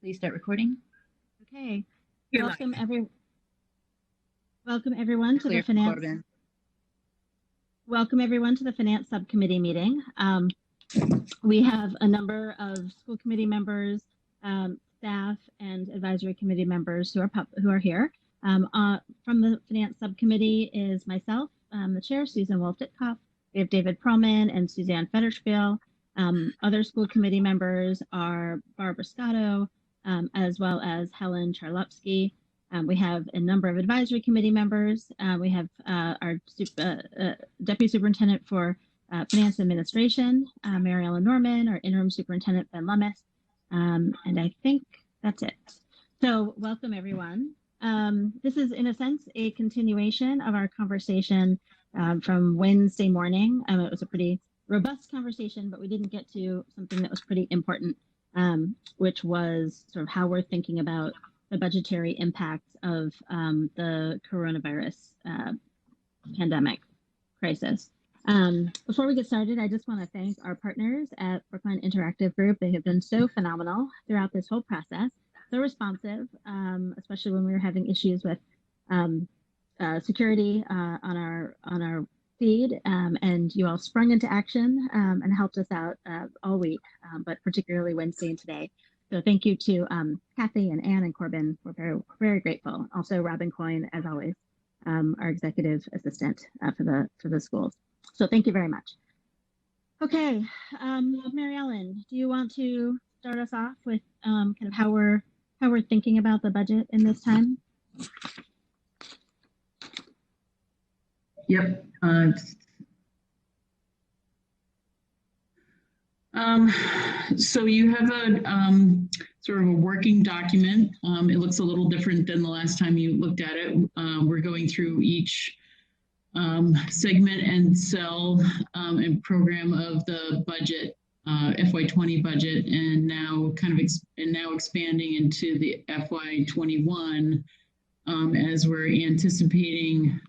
Please start recording. Okay. You're Welcome live. everyone to the finance. Corbin. Welcome everyone to the finance subcommittee meeting. We have a number of school committee members, staff, and advisory committee members who are here. From the finance subcommittee is myself, the chair, Susan Wolf-Ditkoff. We have David Perlman and Suzanne Federspiel. Other school committee members are Barbara Scotto, as well as Helen Charlupsky. We have a number of advisory committee members. We have our Deputy Superintendent for Finance Administration, Mary Ellen Norman, our Interim Superintendent, Ben Lummis, and I think that's it. So welcome, everyone. This is, in a sense, a continuation of our conversation from Wednesday morning. It was a pretty robust conversation, but we didn't get to something that was pretty important, which was sort of how we're thinking about the budgetary impact of the coronavirus pandemic crisis. Before we get started, I just want to thank our partners at Brookline Interactive Group. They have been so phenomenal throughout this whole process, so responsive, especially when we were having issues with security on our feed, and you all sprung into action and helped us out all week, but particularly Wednesday and today. So thank you to Kathy and Anne and Corbin. We're very, very grateful. Also Robin Coyne, as always, our executive assistant for the schools. So thank you very much. Okay, Mary Ellen, do you want to start us off with kind of how we're thinking about the budget in this time? Yep. So you have a sort of a working document. It looks a little different than the last time you looked at it. We're going through each segment and cell and program of the budget, FY20 budget, and now expanding into the FY21 as we're anticipating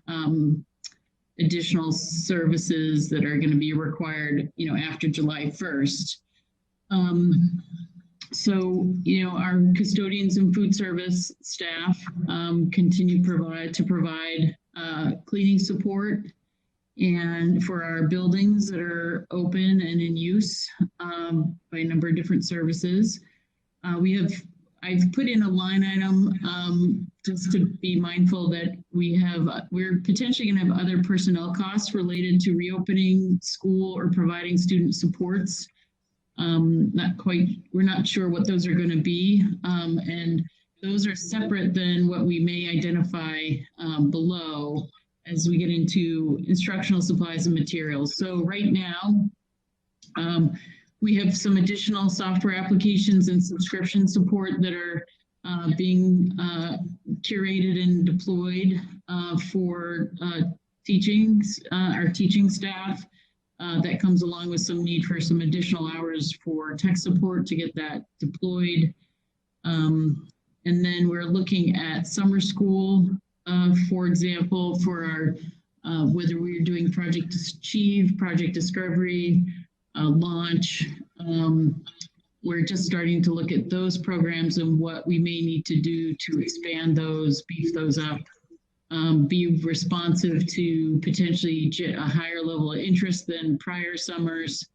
additional services that are going to be required, after July 1st. So, our custodians and food service staff continue to provide cleaning support and for our buildings that are open and in use by a number of different services. I've put in a line item just to be mindful that we're potentially going to have other personnel costs related to reopening school or providing student supports. We're not sure what those are going to be, and those are separate than what we may identify below as we get into instructional supplies and materials. So right now, we have some additional software applications and subscription support that are being curated and deployed for our teaching staff. That comes along with some need for some additional hours for tech support to get that deployed. And then we're looking at summer school, for example, for our whether we're doing Project Achieve, Project Discovery, launch. We're just starting to look at those programs and what we may need to do to expand those, beef those up, be responsive to potentially a higher level of interest than prior summers.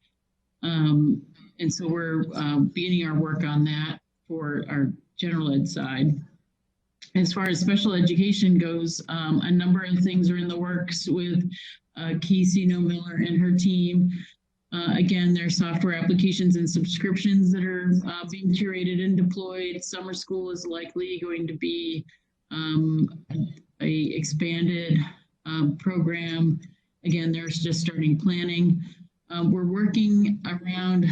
And so we're beginning our work on that for our general ed side. As far as special education goes, a number of things are in the works with Casey Miller and her team. Again, there are software applications and subscriptions that are being curated and deployed. Summer school is likely going to be a expanded program. Again, there's just starting planning. We're working around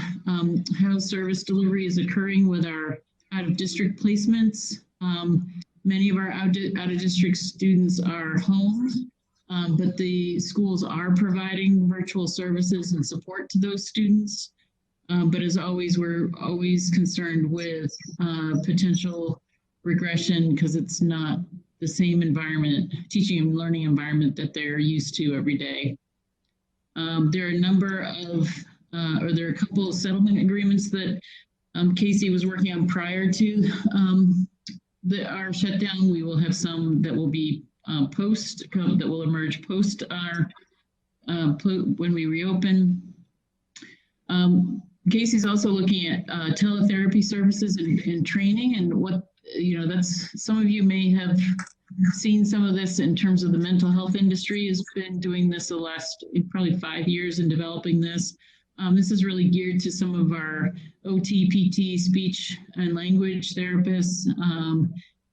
how service delivery is occurring with our out-of-district placements. Many of our out-of-district students are home. But the schools are providing virtual services and support to those students. But as always, we're always concerned with potential regression because it's not the same environment, teaching and learning environment that they're used to every day. There are a couple of settlement agreements that Casey was working on prior to our shutdown. We will have some that will be that will emerge post our when we reopen. Casey's also looking at teletherapy services and training, and what, that's, some of you may have seen some of this in terms of the mental health industry has been doing this the last probably 5 years in developing this. This is really geared to some of our OT, PT, speech and language therapists,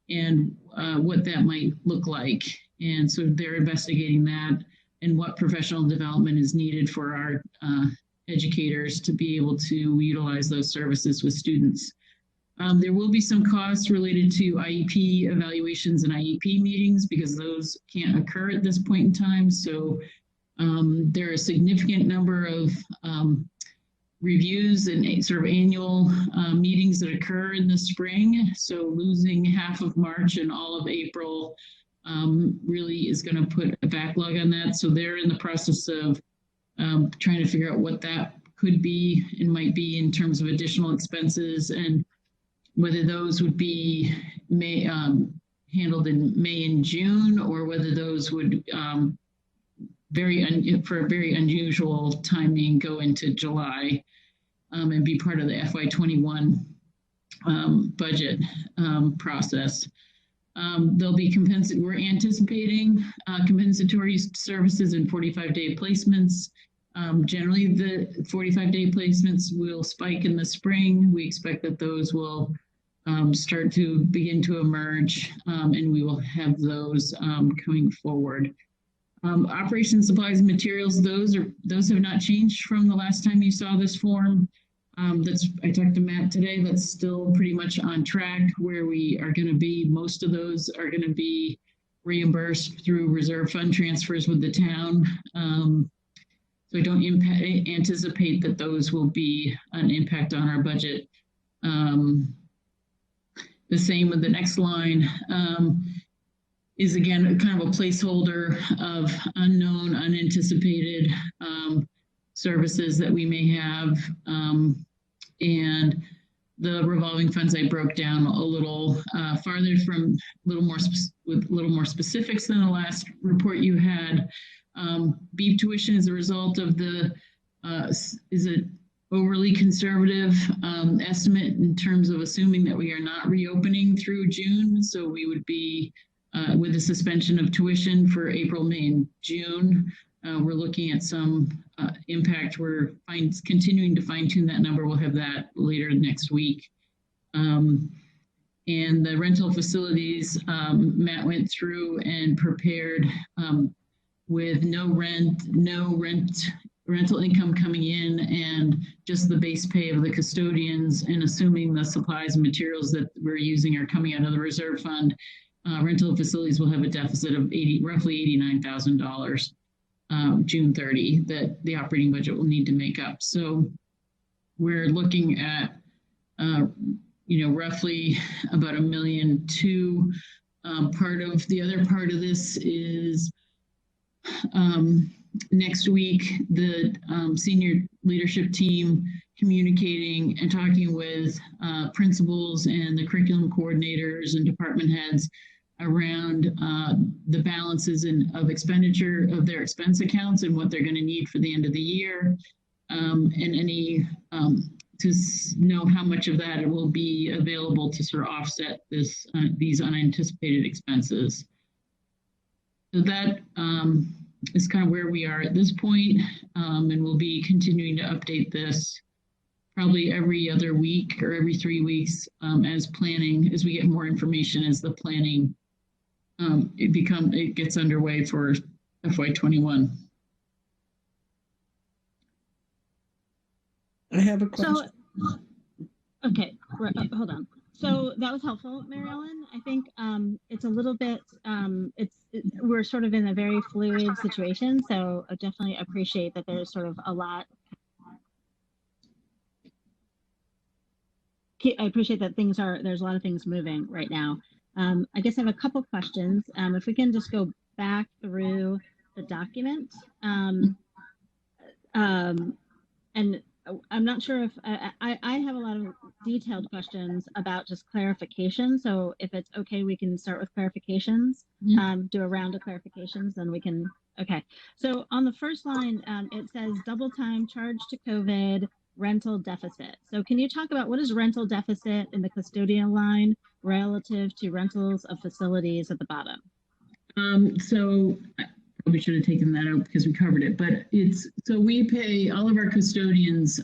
and what that might look like. And so they're investigating that and what professional development is needed for our educators to be able to utilize those services with students. There will be some costs related to IEP evaluations and IEP meetings because those can't occur at this point in time. So there are a significant number of reviews and sort of annual meetings that occur in the spring. So losing half of March and all of April really is going to put a backlog on that. So they're in the process of trying to figure out what that could be and might be in terms of additional expenses, and whether those would be handled in May and June, or whether those would for a very unusual timing go into July and be part of the FY21 budget process. There'll be we're anticipating compensatory services and 45-day placements. Generally, the 45-day placements will spike in the spring. We expect that those will start to begin to emerge, and we will have those coming forward. Operation supplies and materials, those have not changed from the last time you saw this form. I talked to Matt today. That's still pretty much on track where we are going to be. Most of those are going to be reimbursed through reserve fund transfers with the town. So I don't anticipate that those will be an impact on our budget. The same with the next line is again kind of a placeholder of unknown, unanticipated services that we may have. And the revolving funds I broke down a little farther from with a little more specifics than the last report you had. BEEP tuition is a result of the is it overly conservative estimate in terms of assuming that we are not reopening through June. So we would be with the suspension of tuition for April, May, and June. We're looking at some impact. We're continuing to fine tune that number. We'll have that later next week. And the rental facilities, Matt went through and prepared with no rental income coming in, and just the base pay of the custodians, and assuming the supplies and materials that we're using are coming out of the reserve fund. Rental facilities will have a deficit of roughly $89,000 June 30 that the operating budget will need to make up. So we're looking at roughly about $1.2 million. The other part of this is next week, the senior leadership team communicating and talking with principals and the curriculum coordinators and department heads around the balances of expenditure of their expense accounts and what they're going to need for the end of the year, and any to know how much of that will be available to sort of offset these unanticipated expenses. So that is kind of where we are at this point, and we'll be continuing to update this probably every other week or every 3 weeks as we get more information as the planning it gets underway for FY21. I have a question. So, okay, hold on. So that was helpful, Mary Ellen. I think it's a little bit, we're sort of in a very fluid situation. So I definitely appreciate that there's sort of a lot. I appreciate that there's a lot of things moving right now. I guess I have a couple questions. If we can just go back through the document. And I'm not sure if I have a lot of detailed questions about just clarification. So if it's okay, we can start with clarifications, do a round of clarifications, then we can. Okay. So on the first line, it says double time charge to COVID rental deficit. So can you talk about what is rental deficit in the custodial line relative to rentals of facilities at the bottom? So I probably should have taken that out because we covered it, but so we pay all of our custodians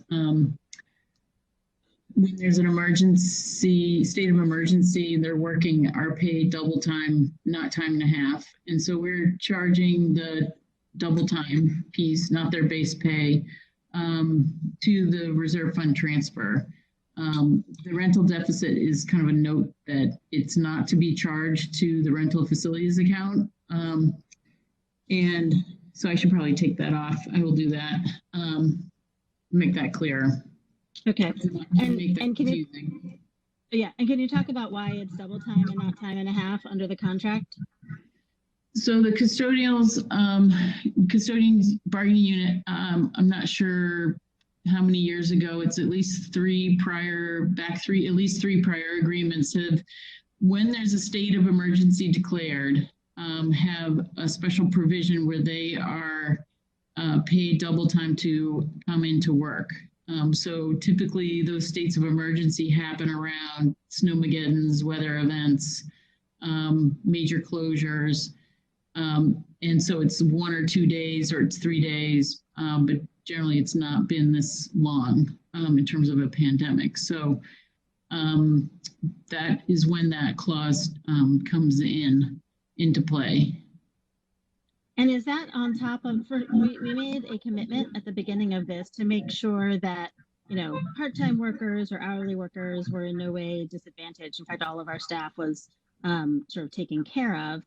when there's an emergency, state of emergency, they're working, are paid double time, not time and a half. And so we're charging the double time piece, not their base pay, to the reserve fund transfer. The rental deficit is kind of a note that it's not to be charged to the rental facilities account. And so I should probably take that off. I will do that. Make that clear. Okay. And can you, yeah, and can you talk about why it's double time and not time and a half under the contract? So the custodians bargaining unit, I'm not sure how many years ago, it's at least at least three prior agreements have, when there's a state of emergency declared, have a special provision where they are paid double time to come into work. So typically those states of emergency happen around snowmageddons, weather events, major closures. And so it's 1 or 2 days or it's 3 days, but generally it's not been this long in terms of a pandemic. So that is when that clause comes into play. And is that on top of, we made a commitment at the beginning of this to make sure that, you know, part-time workers or hourly workers were in no way disadvantaged. In fact, all of our staff was sort of taken care of.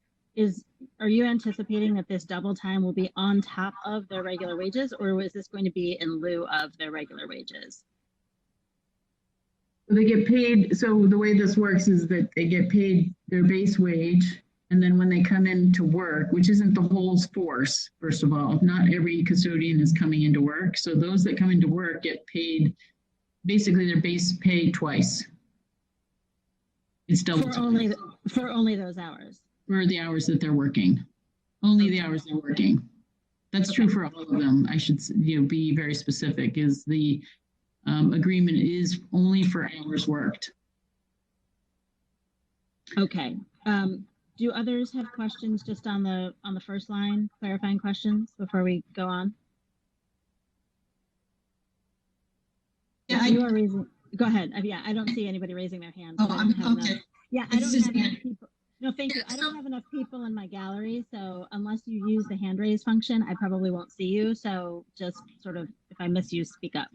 Are you anticipating that this double time will be on top of their regular wages, or is this going to be in lieu of their regular wages? They get paid. So the way this works is that they get paid their base wage. And then when they come into work, which isn't the whole force, first of all, not every custodian is coming into work. So those that come into work get paid basically their base pay twice. It's double time. For only those hours. For the hours that they're working. Only the hours they're working. That's true for all of them. I should be very specific, is the agreement is only for hours worked. Okay. Do others have questions just on the first line, clarifying questions before we go on? Yeah, you are raising. Go ahead. Yeah, I don't see anybody raising their hand. Oh, okay. Yeah, I don't have enough people. No, thank you. I don't have enough people in my gallery, so unless you use the hand raise function, I probably won't see you. So just sort of, if I miss you, speak up.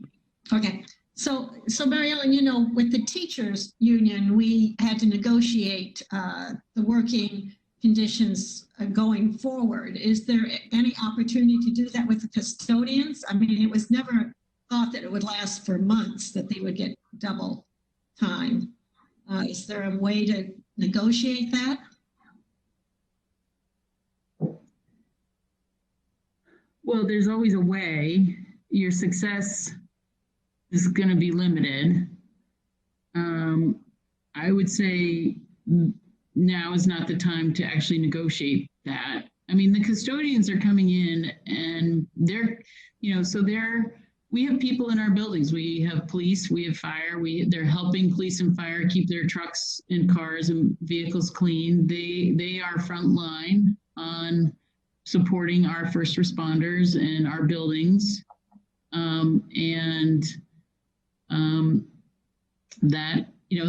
Okay. So Mary Ellen, you know, with the teachers union, we had to negotiate the working conditions going forward. Is there any opportunity to do that with the custodians? I mean, it was never thought that it would last for months, that they would get double time. Is there a way to negotiate that? Well, there's always a way. Your success is going to be limited. I would say now is not the time to actually negotiate that. I mean, the custodians are coming in and we have people in our buildings. We have police, we have fire, they're helping police and fire keep their trucks and cars and vehicles clean. They are frontline on supporting our first responders and our buildings.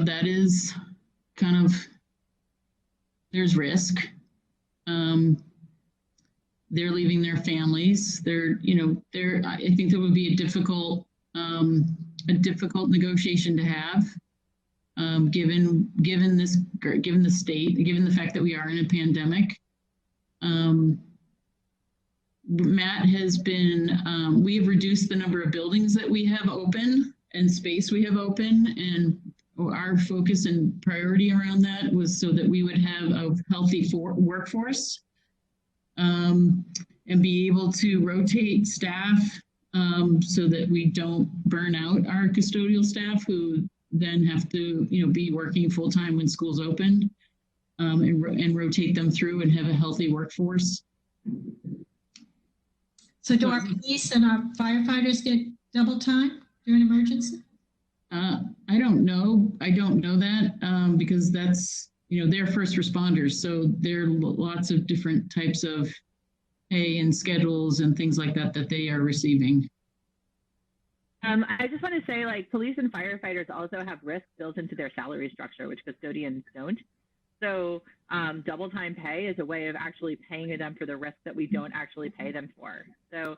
That is kind of, there's risk. They're leaving their families. I think that would be a difficult negotiation to have, given the state, given the fact that we are in a pandemic. Matt has been, we have reduced the number of buildings that we have open and space we have open, and our focus and priority around that was so that we would have a healthy workforce and be able to rotate staff so that we don't burn out our custodial staff who then have to, be working full time when school's open, and rotate them through and have a healthy workforce. So do our police and our firefighters get double time during emergency? I don't know. I don't know that because that's, they're first responders. So there are lots of different types of pay and schedules and things like that that they are receiving. I just want to say, like, police and firefighters also have risk built into their salary structure, which custodians don't. So double time pay is a way of actually paying them for the risk that we don't actually pay them for. So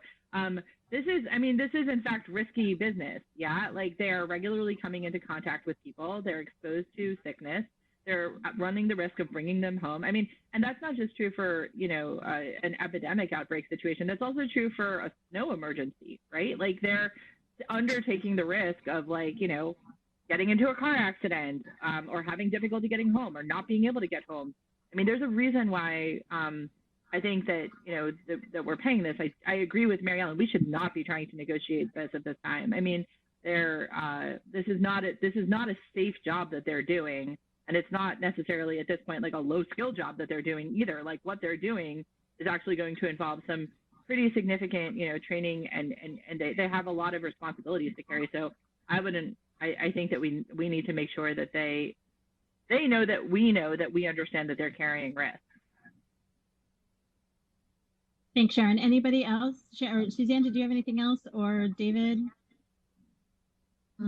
this is in fact risky business. Yeah, like they are regularly coming into contact with people. They're exposed to sickness. They're running the risk of bringing them home. And that's not just true for, an epidemic outbreak situation. That's also true for a snow emergency, right? Like they're undertaking the risk of getting into a car accident or having difficulty getting home or not being able to get home. There's a reason why I think that, that we're paying this. I agree with Mary Ellen. We should not be trying to negotiate this at this time. This is not a safe job that they're doing. And it's not necessarily at this point like a low skill job that they're doing either. Like what they're doing is actually going to involve some pretty significant, training and they have a lot of responsibilities to carry. So I think that we need to make sure that they know that we understand that they're carrying risk. Thanks, Sharon. Anybody else? Suzanne, did you have anything else? Or David?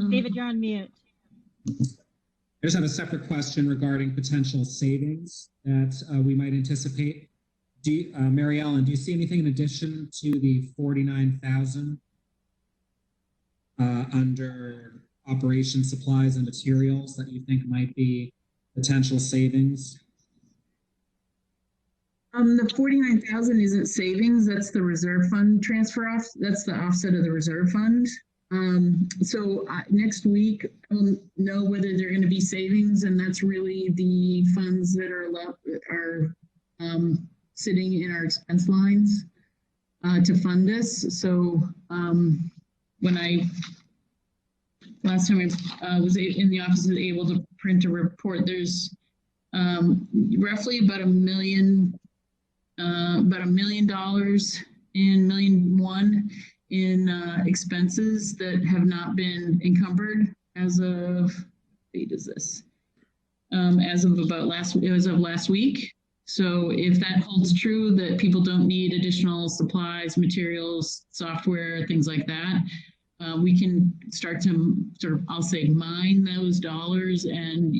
David, you're on mute. I just have a separate question regarding potential savings that we might anticipate. Mary Ellen, do you see anything in addition to the $49,000 under operation supplies and materials that you think might be potential savings? The $49,000 isn't savings. That's the reserve fund transfer off. That's the offset of the reserve fund. So next week, I'll know whether they're going to be savings, and that's really the funds that are sitting in our expense lines to fund this. So when last time I was in the office, was able to print a report. There's roughly about $1 million in expenses that have not been encumbered as of as of last week. So if that holds true, that people don't need additional supplies, materials, software, things like that, we can start to I'll say, mine those dollars and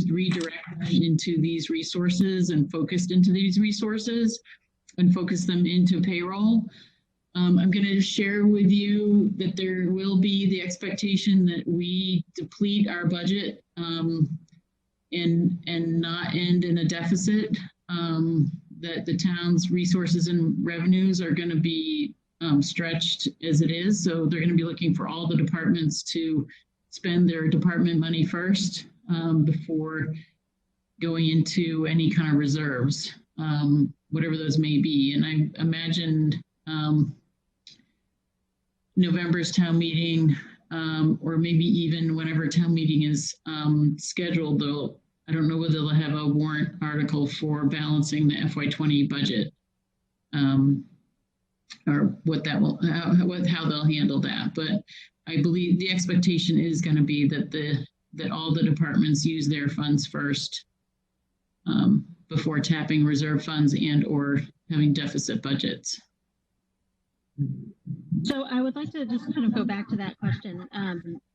redirect them into these resources and focused into these resources and focus them into payroll. I'm going to share with you that there will be the expectation that we deplete our budget and not end in a deficit, that the town's resources and revenues are going to be stretched as it is. So they're going to be looking for all the departments to spend their department money first before going into any kind of reserves, whatever those may be. And I imagined November's town meeting, or maybe even whenever town meeting is scheduled, though, I don't know whether they'll have a warrant article for balancing the FY20 budget, or how they'll handle that. But I believe the expectation is going to be that all the departments use their funds first before tapping reserve funds and or having deficit budgets. So I would like to just kind of go back to that question.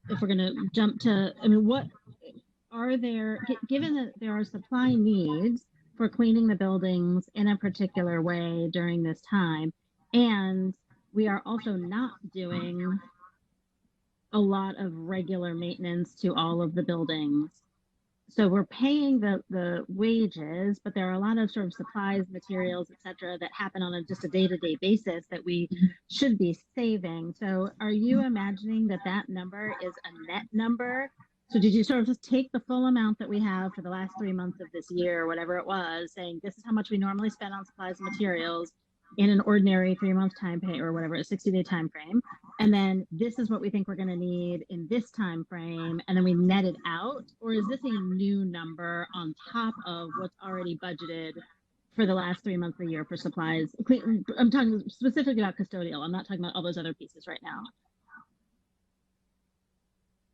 If we're going to jump to, what are there, given that there are supply needs for cleaning the buildings in a particular way during this time, and we are also not doing a lot of regular maintenance to all of the buildings. So we're paying the wages, but there are a lot of sort of supplies, materials, et cetera, that happen on just a day-to-day basis that we should be saving. So are you imagining that number is a net number? So did you sort of just take the full amount that we have for the last 3 months of this year, or whatever it was, saying this is how much we normally spend on supplies and materials, in an ordinary 3-month time pay or whatever, a 60-day time frame. And then this is what we think we're going to need in this time frame. And then we net it out. Or is this a new number on top of what's already budgeted for the last 3 months of the year for supplies? I'm talking specifically about custodial. I'm not talking about all those other pieces right now.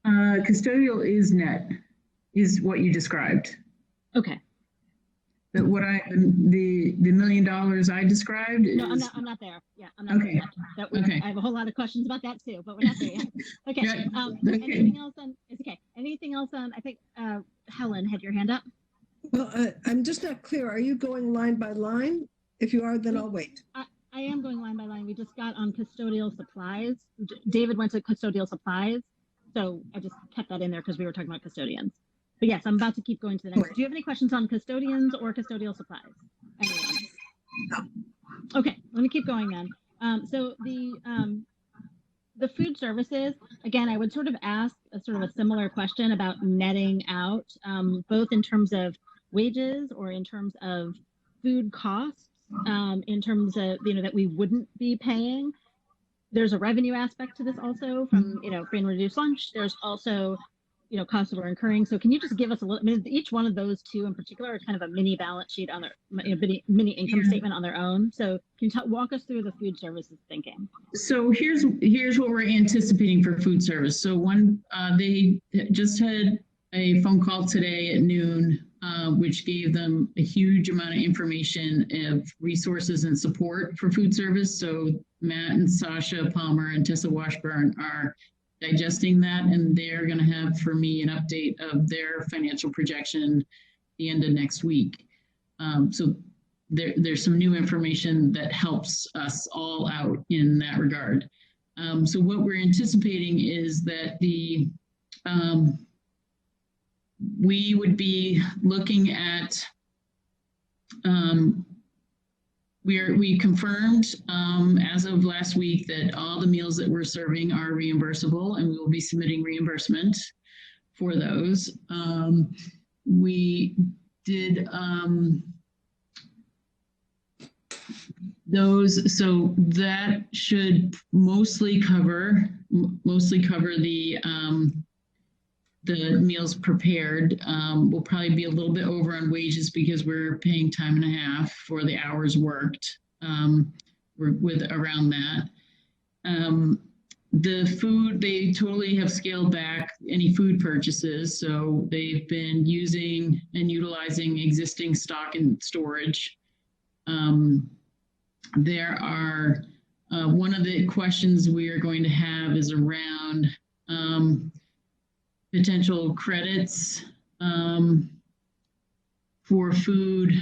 Custodial is net, is what you described. Okay. But what the $1 million I described is. No, I'm not there. Yeah, I'm not Okay. there yet. Okay. I have a whole lot of questions about that too, but we're not there yet. Okay. Yeah, okay. Anything else on? It's okay. Anything else on? I think Helen had your hand up. Well, I'm just not clear. Are you going line by line? If you are, then I'll wait. I am going line by line. We just got on custodial supplies. David went to custodial supplies, so I just kept that in there because we were talking about custodians. But yes, I'm about to keep going to the next. Do you have any questions on custodians or custodial supplies? Anyone? No. Okay, let me keep going then. So the food services, again, I would sort of ask a sort of a similar question about netting out, both in terms of wages or in terms of food costs, in terms of, that we wouldn't be paying. There's a revenue aspect to this also from, free and reduced lunch. There's also, costs that we're incurring. So can you just give us a little, each one of those two in particular are kind of a mini balance sheet on their, mini income statement on their own. So can you walk us through the food services thinking? So here's what we're anticipating for food service. So they just had a phone call today at noon, which gave them a huge amount of information of resources and support for food service. So Matt and Sasha Palmer and Tessa Washburn are digesting that, and they're going to have for me an update of their financial projection the end of next week. So there's some new information that helps us all out in that regard. So what we're anticipating is that we would be looking at, we confirmed as of last week that all the meals that we're serving are reimbursable, and we will be submitting reimbursement for those. We did those, so that should mostly cover the meals prepared. We'll probably be a little bit over on wages because we're paying time and a half for the hours worked. We're with around that. The food, they totally have scaled back any food purchases. So they've been using and utilizing existing stock and storage. There are, one of the questions we are going to have is around potential credits for food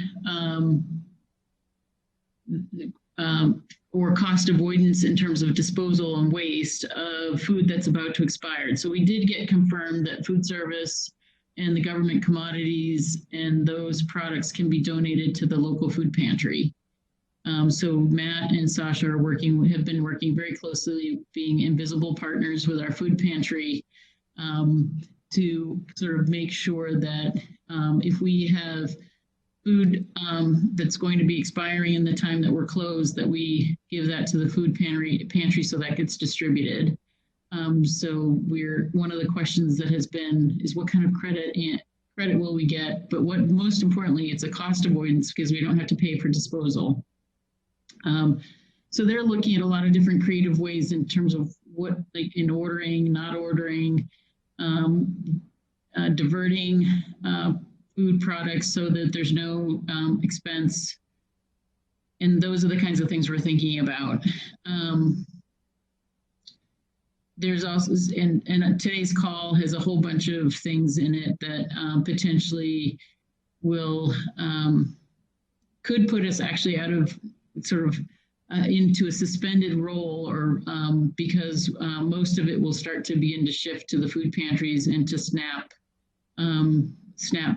or cost avoidance in terms of disposal and waste of food that's about to expire. So we did get confirmed that food service and the government commodities and those products can be donated to the local food pantry. So Matt and Sasha have been working very closely, being invisible partners with our food pantry, to sort of make sure that if we have food that's going to be expiring in the time that we're closed, that we give that to the food pantry so that gets distributed. So one of the questions that has been is what kind of credit will we get? But what most importantly, it's a cost avoidance because we don't have to pay for disposal. So they're looking at a lot of different creative ways in terms of what, like in ordering, not ordering, diverting food products so that there's no expense. And those are the kinds of things we're thinking about. There's also, and today's call has a whole bunch of things in it that potentially could put us actually out of sort of into a suspended role, or because most of it will start to begin to shift to the food pantries and to SNAP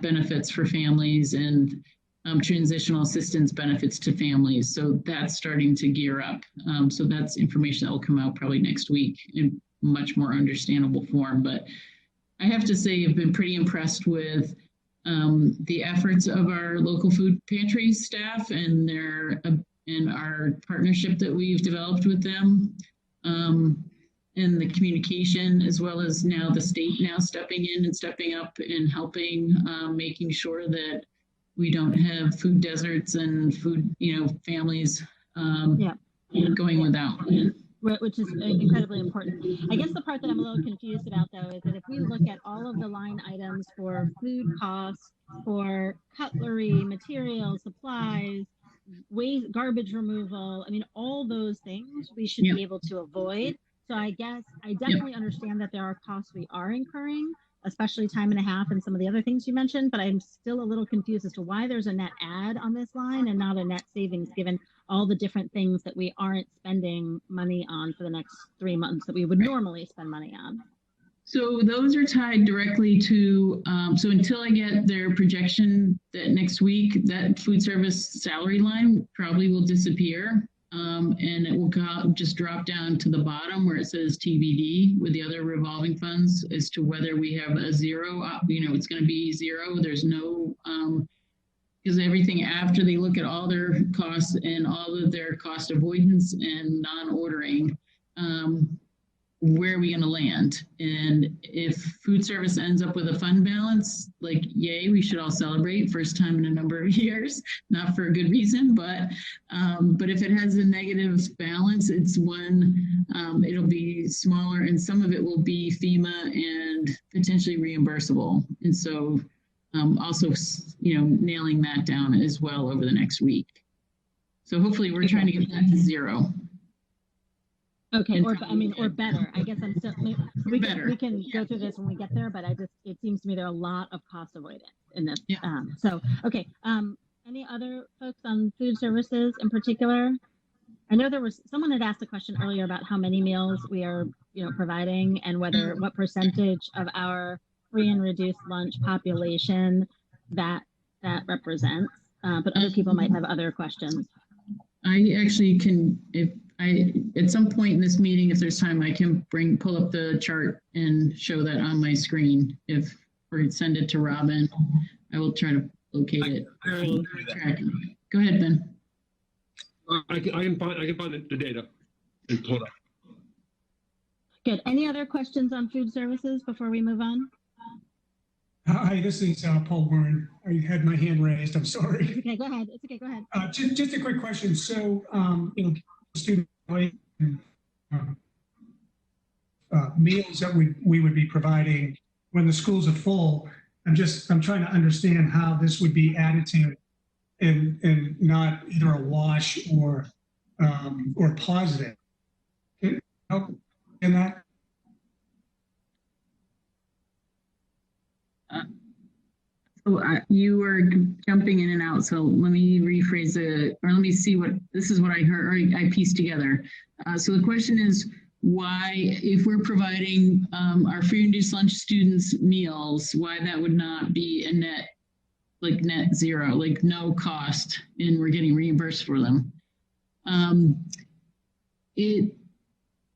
benefits for families and transitional assistance benefits to families. So that's starting to gear up. So that's information that will come out probably next week in much more understandable form. But I have to say I've been pretty impressed with the efforts of our local food pantry staff and and our partnership that we've developed with them, and the communication, as well as now the state now stepping in and stepping up and helping, making sure that we don't have food deserts and food, families going without. Which is incredibly important. I guess the part that I'm a little confused about, though, is that if we look at all of the line items for food costs, for cutlery, materials, supplies, waste, garbage removal, I mean, all those things we should be able to avoid. So I guess I definitely understand that there are costs we are incurring, especially time and a half and some of the other things you mentioned, but I'm still a little confused as to why there's a net add on this line and not a net savings, given all the different things that we aren't spending money on for the next 3 months that we would normally spend money on. So those are tied directly to, so until I get their projection that next week, that food service salary line probably will disappear. And it will just drop down to the bottom where it says TBD with the other revolving funds as to whether we have a zero, it's going to be zero. There's no, because everything after they look at all their costs and all of their cost avoidance and non-ordering, where are we going to land? And if food service ends up with a fund balance, like, yay, we should all celebrate, first time in a number of years, not for a good reason, but if it has a negative balance, it's it'll be smaller, and some of it will be FEMA and potentially reimbursable. And so also, nailing that down as well over the next week. So hopefully we're trying to get that to zero. Okay, or better. I guess I'm still. We can go through this when we get there, but it seems to me there are a lot of cost avoidance in this. Yeah. Okay. Any other folks on food services in particular? I know someone had asked a question earlier about how many meals we are, providing and what percentage of our free and reduced lunch population that represents. But other people might have other questions. I actually can, at some point in this meeting, if there's time, I can pull up the chart and show that on my screen. Or send it to Robin. I will try to locate it. I will do that. Go ahead, Ben. I can find the data and pull it up. Good. Any other questions on food services before we move on? Hi, this is Paul Warren. I had my hand raised. I'm sorry. It's okay. Go ahead. It's okay. Go ahead. Just a quick question. So, student meals that we would be providing when the schools are full. I'm trying to understand how this would be additive and not either a wash or positive. Can you help in that? You were jumping in and out, so let me rephrase it, or let me see this is what I heard, or I pieced together. So the question is, why, if we're providing our free and reduced lunch students meals, why that would not be a net zero, like no cost, and we're getting reimbursed for them.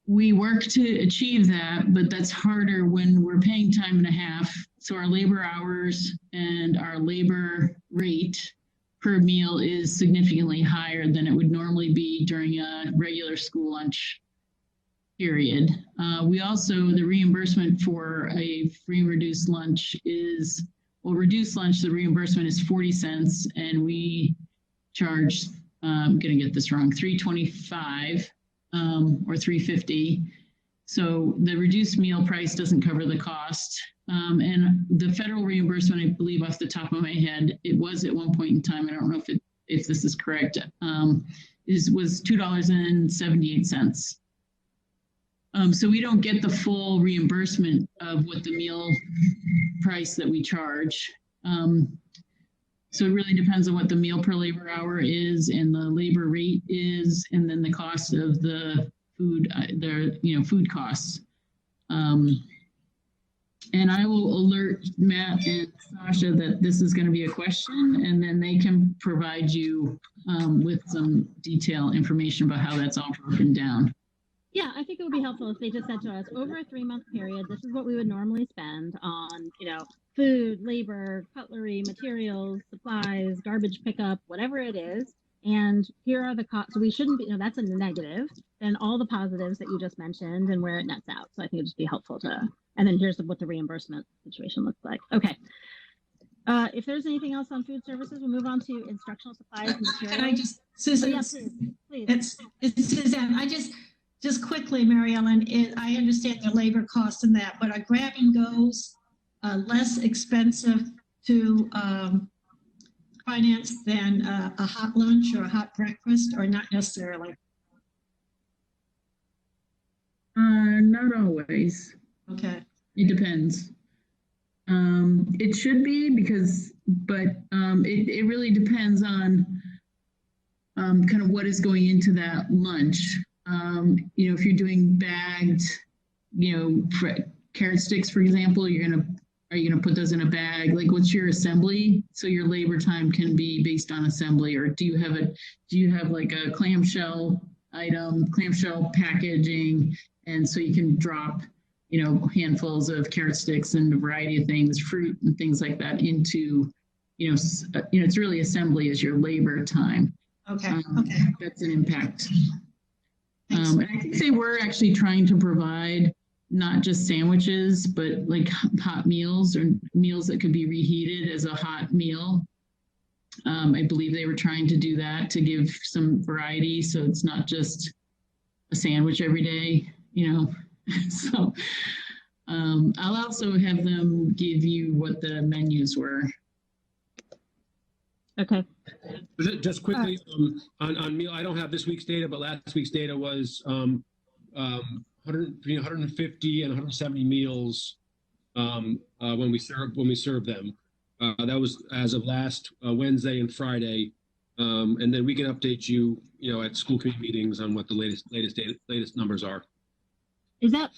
We work to achieve that, but that's harder when we're paying time and a half. So our labor hours and our labor rate per meal is significantly higher than it would normally be during a regular school lunch period. We also, the reimbursement for a free and reduced lunch is, reduced lunch, the reimbursement is 40 cents, and we charge, I'm gonna get this wrong, $3.25 or $3.50. So the reduced meal price doesn't cover the cost. And the federal reimbursement, I believe off the top of my head, it was at one point in time, I don't know if this is correct, was $2.78. So we don't get the full reimbursement of what the meal price that we charge. So it really depends on what the meal per labor hour is and the labor rate is, and then the cost of the food, food costs. And I will alert Matt and Sasha that this is going to be a question, and then they can provide you with some detailed information about how that's all broken down. Yeah, I think it would be helpful if they just said to us, over a 3-month period, this is what we would normally spend on, food, labor, cutlery, materials, supplies, garbage pickup, whatever it is. And here are the costs. So we shouldn't be, that's a negative. Then all the positives that you just mentioned and where it nets out. So I think it'd just be helpful to, and then here's what the reimbursement situation looks like. Okay. If there's anything else on food services, we'll move on to instructional supplies and materials. Can I just, Susan, yeah, please. it's Suzanne, just quickly, Mary Ellen, I understand the labor costs and that, but are grab and goes less expensive to finance than a hot lunch or a hot breakfast, or not necessarily? Not always. Okay. It depends. It should be but it really depends on kind of what is going into that lunch. If you're doing bagged, carrot sticks, for example, are you gonna put those in a bag? Like, what's your assembly? So your labor time can be based on assembly, or do you have like a clamshell item, clamshell packaging, and so you can drop handfuls of carrot sticks and a variety of things, fruit and things like that into, it's really assembly is your labor time. Okay. That's an impact. And I think they were actually trying to provide not just sandwiches, but like hot meals or meals that could be reheated as a hot meal. I believe they were trying to do that to give some variety, so it's not just a sandwich every day, So I'll also have them give you what the menus were. Okay. Just quickly on meal, I don't have this week's data, but last week's data was between 150 and 170 meals when we serve them. That was as of last Wednesday and Friday, and then we can update you, at school committee meetings on what the latest numbers are. Is that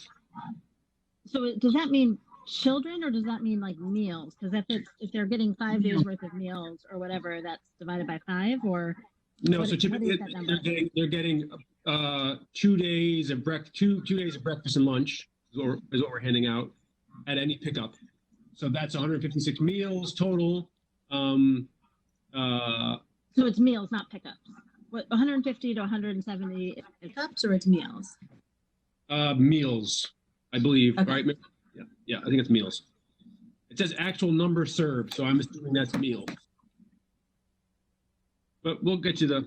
so? Does that mean children, or does that mean like meals? Because if they're getting 5 days worth of meals or whatever, that's divided by 5, or no? What, So typically they're getting 2 days of two days of breakfast and lunch is what we're handing out at any pickup. So that's 156 meals total. So it's meals, not pickups. What, 150 to 170 pickups, or it's meals? Meals, I believe, Okay. right? Yeah, I think it's meals. It says actual number served, so I'm assuming that's meal. But we'll get you the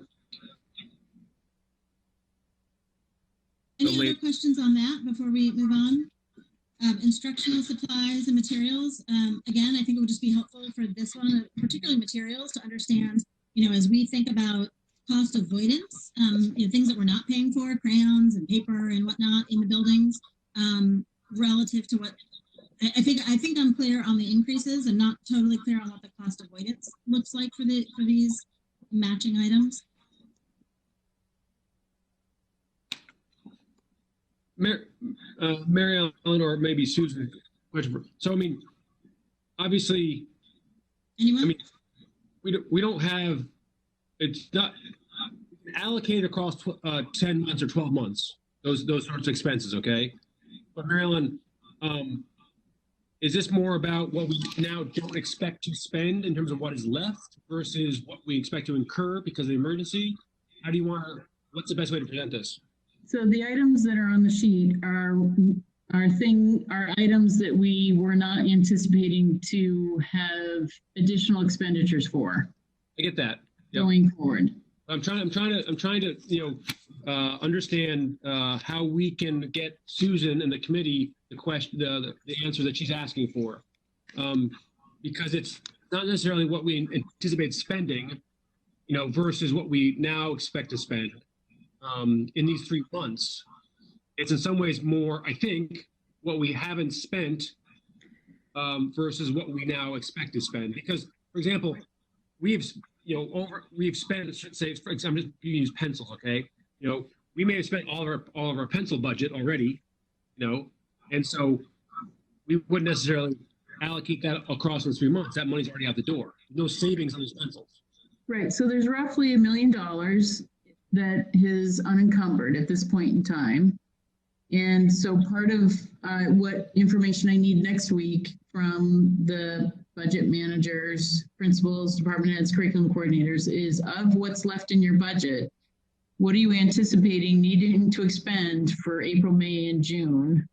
Any other questions on that before we move on? Instructional supplies and materials. Again, I think it would just be helpful for this one, particularly materials, to understand, as we think about cost avoidance, things that we're not paying for, crayons and paper and whatnot in the buildings, relative to what I think I'm clear on the increases. I'm not totally clear on what the cost avoidance looks like for these matching items. Mary Ellen or maybe Susan. So obviously, Anyone? we don't have, it's not allocated across 10 months or 12 months. Those sorts of expenses, okay? But Mary Ellen, is this more about what we now don't expect to spend in terms of what is left versus what we expect to incur because of the emergency? What's the best way to present this? So the items that are on the sheet are items that we were not anticipating to have additional expenditures for. I get that. Yep. Going forward. I'm trying to understand how we can get Susan and the committee the answer that she's asking for, because it's not necessarily what we anticipate spending, versus what we now expect to spend in these 3 months. It's in some ways more, I think, what we haven't spent versus what we now expect to spend. Because, for example, we've spent, say, for example, just use pencils, okay? We may have spent all of our pencil budget already, and so we wouldn't necessarily allocate that across those 3 months. That money's already out the door. No savings on those pencils. Right. So there's roughly $1 million that is unencumbered at this point in time. And so part of what information I need next week from the budget managers, principals, department heads, curriculum coordinators is of what's left in your budget. What are you anticipating needing to expend for April, May, and June?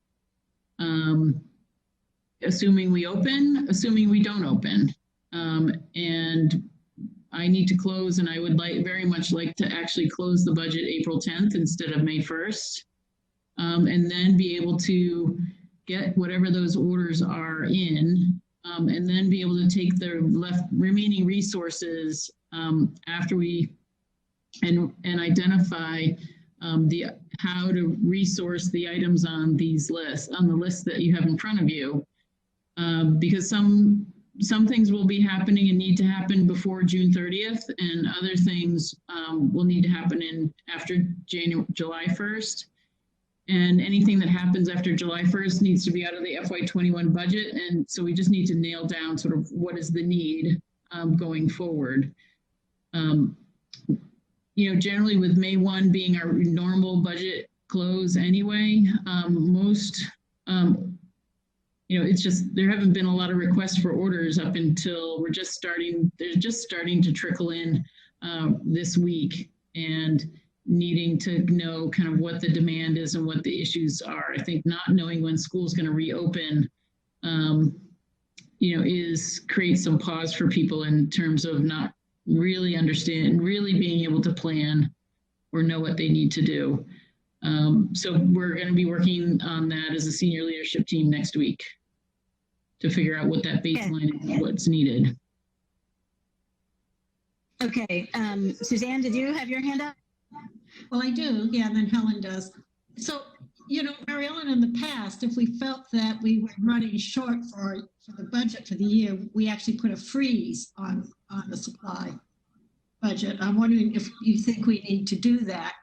Assuming we open, assuming we don't open. And I need to close, and I would very much like to actually close the budget April 10th instead of May 1st. And then be able to get whatever those orders are in, and then be able to take the remaining resources after we and identify how to resource the items on these lists, on the list that you have in front of you, because some things will be happening and need to happen before June 30th, and other things will need to happen after July 1st. And anything that happens after July 1st needs to be out of the FY21 budget. And so we just need to nail down sort of what is the need going forward. Generally with May 1 being our normal budget close anyway, it's just, there haven't been a lot of requests for orders up until they're just starting to trickle in this week, and needing to know kind of what the demand is and what the issues are. I think not knowing when school's going to reopen, creates some pause for people in terms of not really being able to plan or know what they need to do. So we're going to be working on that as a senior leadership team next week to figure out what that baseline is, what's needed. Okay, Suzanne, did you have your hand up? Well, I do, yeah, and then Helen does. So, Mary Ellen, in the past, if we felt that we were running short for the budget for the year, we actually put a freeze on the supply budget. I'm wondering if you think we need to do that.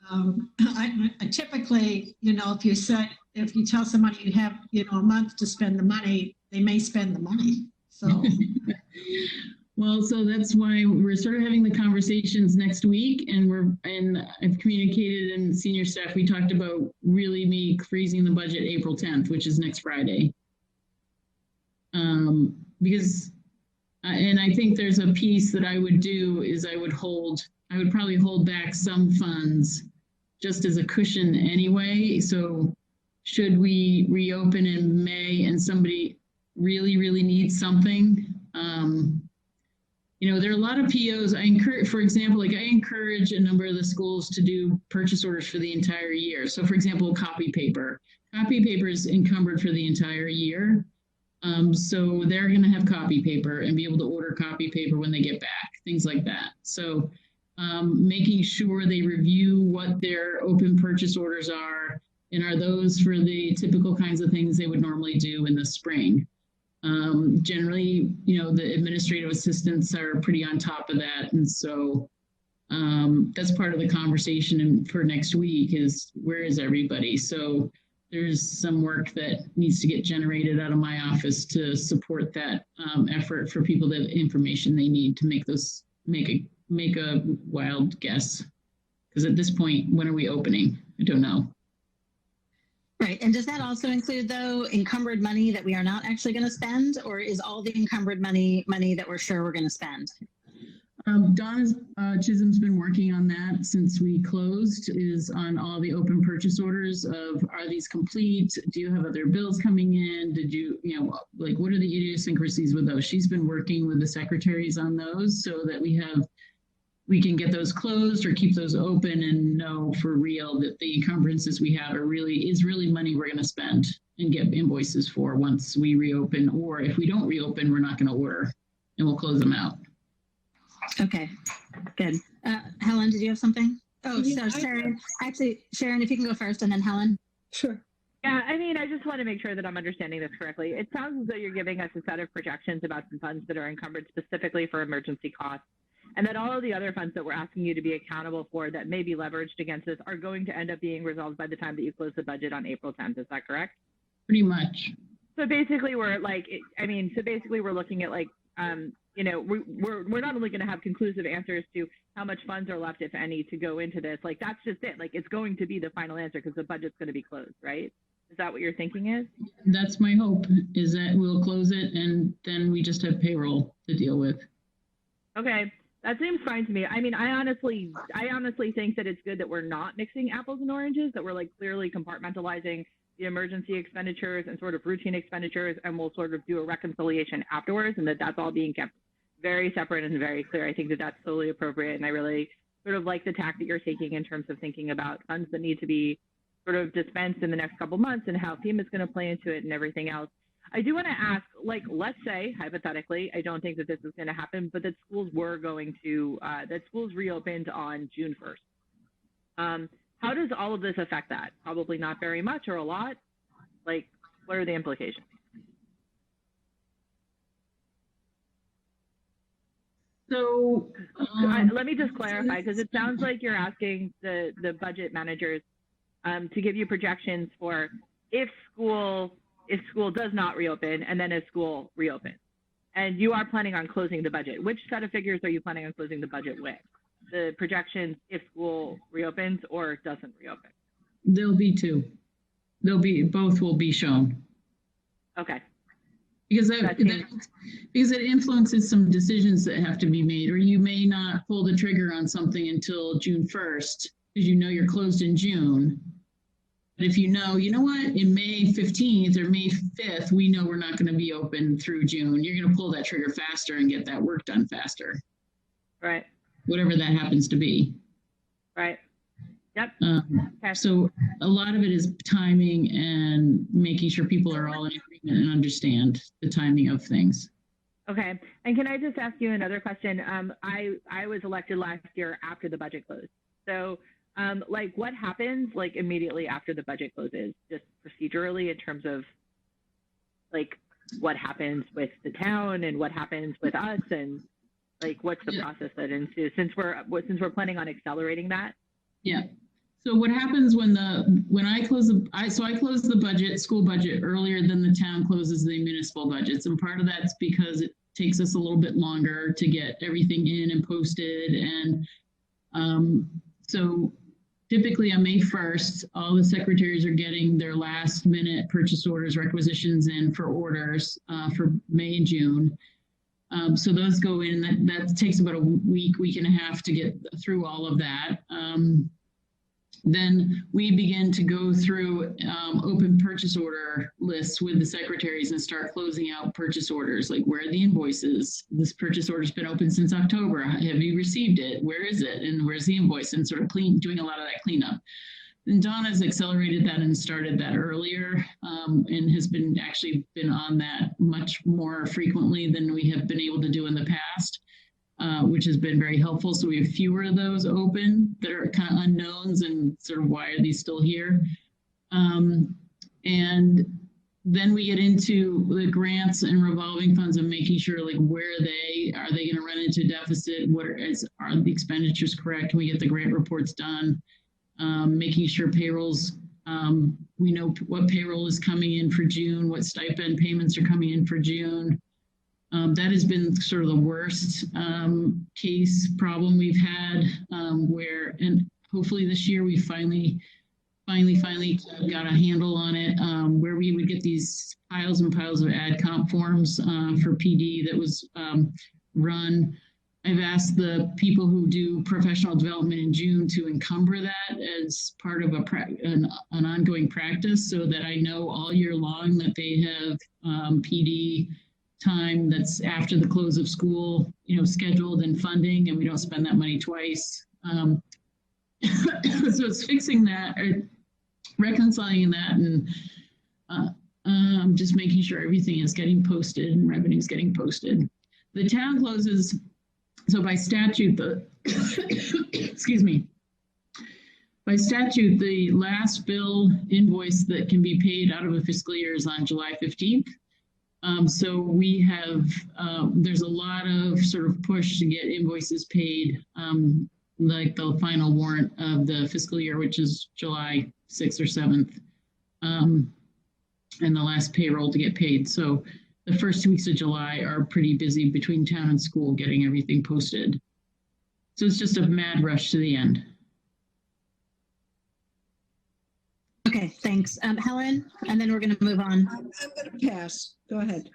I typically, if you tell somebody you have, a month to spend the money, they may spend the money. So. Well, so that's why we're sort of having the conversations next week, and I've communicated in senior staff, we talked about really me freezing the budget April 10th, which is next Friday. Because, and I think there's a piece that I would do is I would probably hold back some funds just as a cushion anyway. So should we reopen in May and somebody really, really needs something, there are a lot of POs. I encourage a number of the schools to do purchase orders for the entire year. So for example, copy paper. Copy paper is encumbered for the entire year. So they're going to have copy paper and be able to order copy paper when they get back, things like that. So making sure they review what their open purchase orders are, and are those for the typical kinds of things they would normally do in the spring. Generally, the administrative assistants are pretty on top of that. And so that's part of the conversation for next week is where is everybody? So there's some work that needs to get generated out of my office to support that effort for people that have information they need to make a wild guess. Because at this point, when are we opening? I don't know. Right. And does that also include, though, encumbered money that we are not actually going to spend, or is all the encumbered money that we're sure we're going to spend? Donna Chisholm's been working on that since we closed, is on all the open purchase orders of, are these complete? Do you have other bills coming in? Did you, what are the idiosyncrasies with those? She's been working with the secretaries on those so that we can get those closed or keep those open and know for real that the encumbrances we have is really money we're going to spend and get invoices for once we reopen. Or if we don't reopen, we're not going to order and we'll close them out. Okay, good. Helen, did you have something? Oh, so Sharon, Sharon, if you can go first and then Helen. Sure. Yeah, I just want to make sure that I'm understanding this correctly. It sounds as though you're giving us a set of projections about some funds that are encumbered specifically for emergency costs, and that all of the other funds that we're asking you to be accountable for that may be leveraged against us are going to end up being resolved by the time that you close the budget on April 10th. Is that correct? Pretty much. So basically we're looking at we're not only going to have conclusive answers to how much funds are left, if any, to go into this. That's just it. It's going to be the final answer because the budget's going to be closed, right? Is that what your thinking is? That's my hope, is that we'll close it and then we just have payroll to deal with. Okay, that seems fine to me. I mean, I honestly think that it's good that we're not mixing apples and oranges, that we're like clearly compartmentalizing the emergency expenditures and sort of routine expenditures, and we'll sort of do a reconciliation afterwards, and that's all being kept very separate and very clear. I think that that's totally appropriate, and I really sort of like the tack that you're taking in terms of thinking about funds that need to be sort of dispensed in the next couple months and how FEMA is going to play into it and everything else. I do want to ask, like, let's say hypothetically, I don't think that this is going to happen, but that schools were going to, that schools reopened on June 1st. How does all of this affect that? Probably not very much or a lot. Like, what are the implications? So let me just clarify, because it sounds like you're asking the budget managers to give you projections for if school does not reopen and then if school reopens. And you are planning on closing the budget. Which set of figures are you planning on closing the budget with? The projections if school reopens or doesn't reopen? there'll be two. Both will be shown. Okay. Because because it influences some decisions that have to be made, or you may not pull the trigger on something until June 1st, because you know you're closed in June. But if you know what, in May 15th or May 5th, we know we're not going to be open through June. You're going to pull that trigger faster and get that work done faster. Right. Whatever that happens to be. Right. Yep. Okay. So a lot of it is timing and making sure people are all in agreement and understand the timing of things. Okay. And can I just ask you another question? I was elected last year after the budget closed. So like what happens like immediately after the budget closes, just procedurally in terms of like what happens with the town and what happens with us and like what's the process that ensues since we're planning on accelerating that? Yeah. So what happens when I close I close the budget, school budget earlier than the town closes the municipal budgets. And part of that's because it takes us a little bit longer to get everything in and posted. And so typically on May 1st, all the secretaries are getting their last minute purchase orders, requisitions in for orders for May and June. So those go in, that takes about a week and a half to get through all of that. Then we begin to go through open purchase order lists with the secretaries and start closing out purchase orders. Like, where are the invoices? This purchase order's been open since October. Have you received it? Where is it? And where's the invoice? And sort of doing a lot of that cleanup. And Dawn has accelerated that and started that earlier and has been on that much more frequently than we have been able to do in the past. Which has been very helpful. So we have fewer of those open that are kind of unknowns and sort of why are these still here? And then we get into the grants and revolving funds and making sure like where are they going to run into deficit? Are the expenditures correct? We get the grant reports done, making sure payrolls, we know what payroll is coming in for June, what stipend payments are coming in for June. That has been sort of the worst case problem we've had and hopefully this year we finally got a handle on it where we would get these piles and piles of ad comp forms for PD that was run. I've asked the people who do professional development in June to encumber that as part of an ongoing practice so that I know all year long that they have PD time that's after the close of school, scheduled and funding, and we don't spend that money twice. So it's fixing that, or reconciling that, and just making sure everything is getting posted and revenue is getting posted. The town closes, so by statute, excuse me, by statute, the last bill invoice that can be paid out of a fiscal year is on July 15th. So we have, there's a lot of sort of push to get invoices paid, like the final warrant of the fiscal year, which is July 6th or 7th, and the last payroll to get paid. So the first 2 weeks of July are pretty busy between town and school getting everything posted. So it's just a mad rush to the end. Okay, Okay, thanks. Helen, and then we're going to move on. I'm going to pass. Go ahead.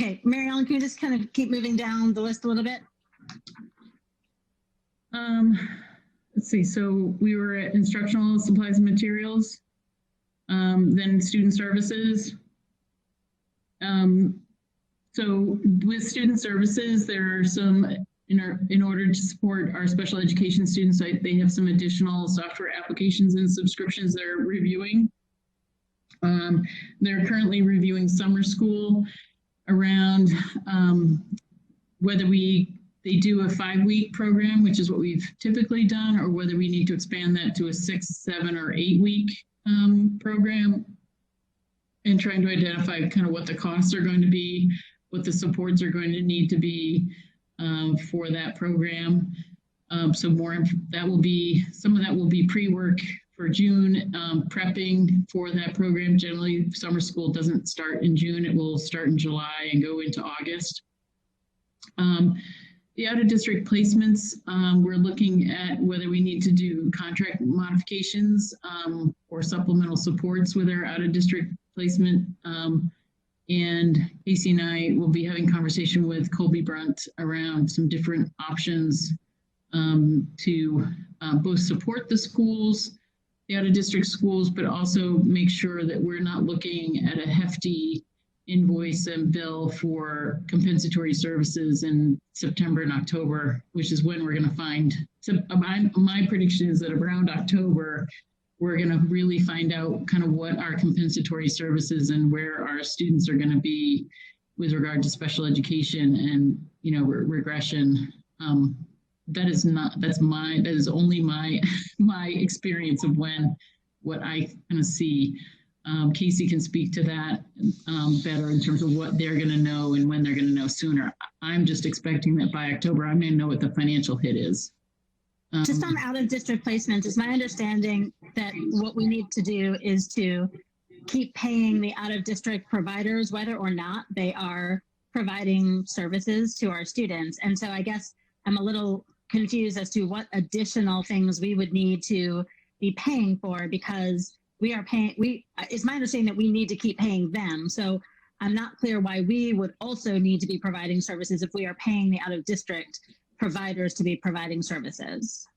Okay, Mary Ellen, can you just kind of keep moving down the list a little bit? Let's see. So we were at instructional supplies and materials, then student services. So with student services, there are some, in order to support our special education students, they have some additional software applications and subscriptions they're reviewing. They're currently reviewing summer school around whether they do a 5-week program, which is what we've typically done, or whether we need to expand that to a 6, 7, or 8-week program, and trying to identify kind of what the costs are going to be, what the supports are going to need to be for that program. So that will be, some of that will be pre-work for June, prepping for that program. Generally, summer school doesn't start in June. It will start in July and go into August. The out-of-district placements, we're looking at whether we need to do contract modifications or supplemental supports with our out-of-district placement. And Casey and I will be having conversation with Colby Brunt around some different options to both support the schools, the out-of-district schools, but also make sure that we're not looking at a hefty invoice and bill for compensatory services in September and October, which is when we're going to find. So my prediction is that around October, we're going to really find out kind of what our compensatory services and where our students are going to be with regard to special education and, you know, regression. That is only my experience of what I kind of see. Casey can speak to that better in terms of what they're going to know and when they're going to know sooner. I'm just expecting that by October, I'm going to know what the financial hit is. Just on out-of-district placements, it's my understanding that what we need to do is to keep paying the out-of-district providers, whether or not they are providing services to our students. And so I guess I'm a little confused as to what additional things we would need to be paying for, because we are paying, it's my understanding that we need to keep paying them. So I'm not clear why we would also need to be providing services if we are paying the out-of-district providers to be providing services.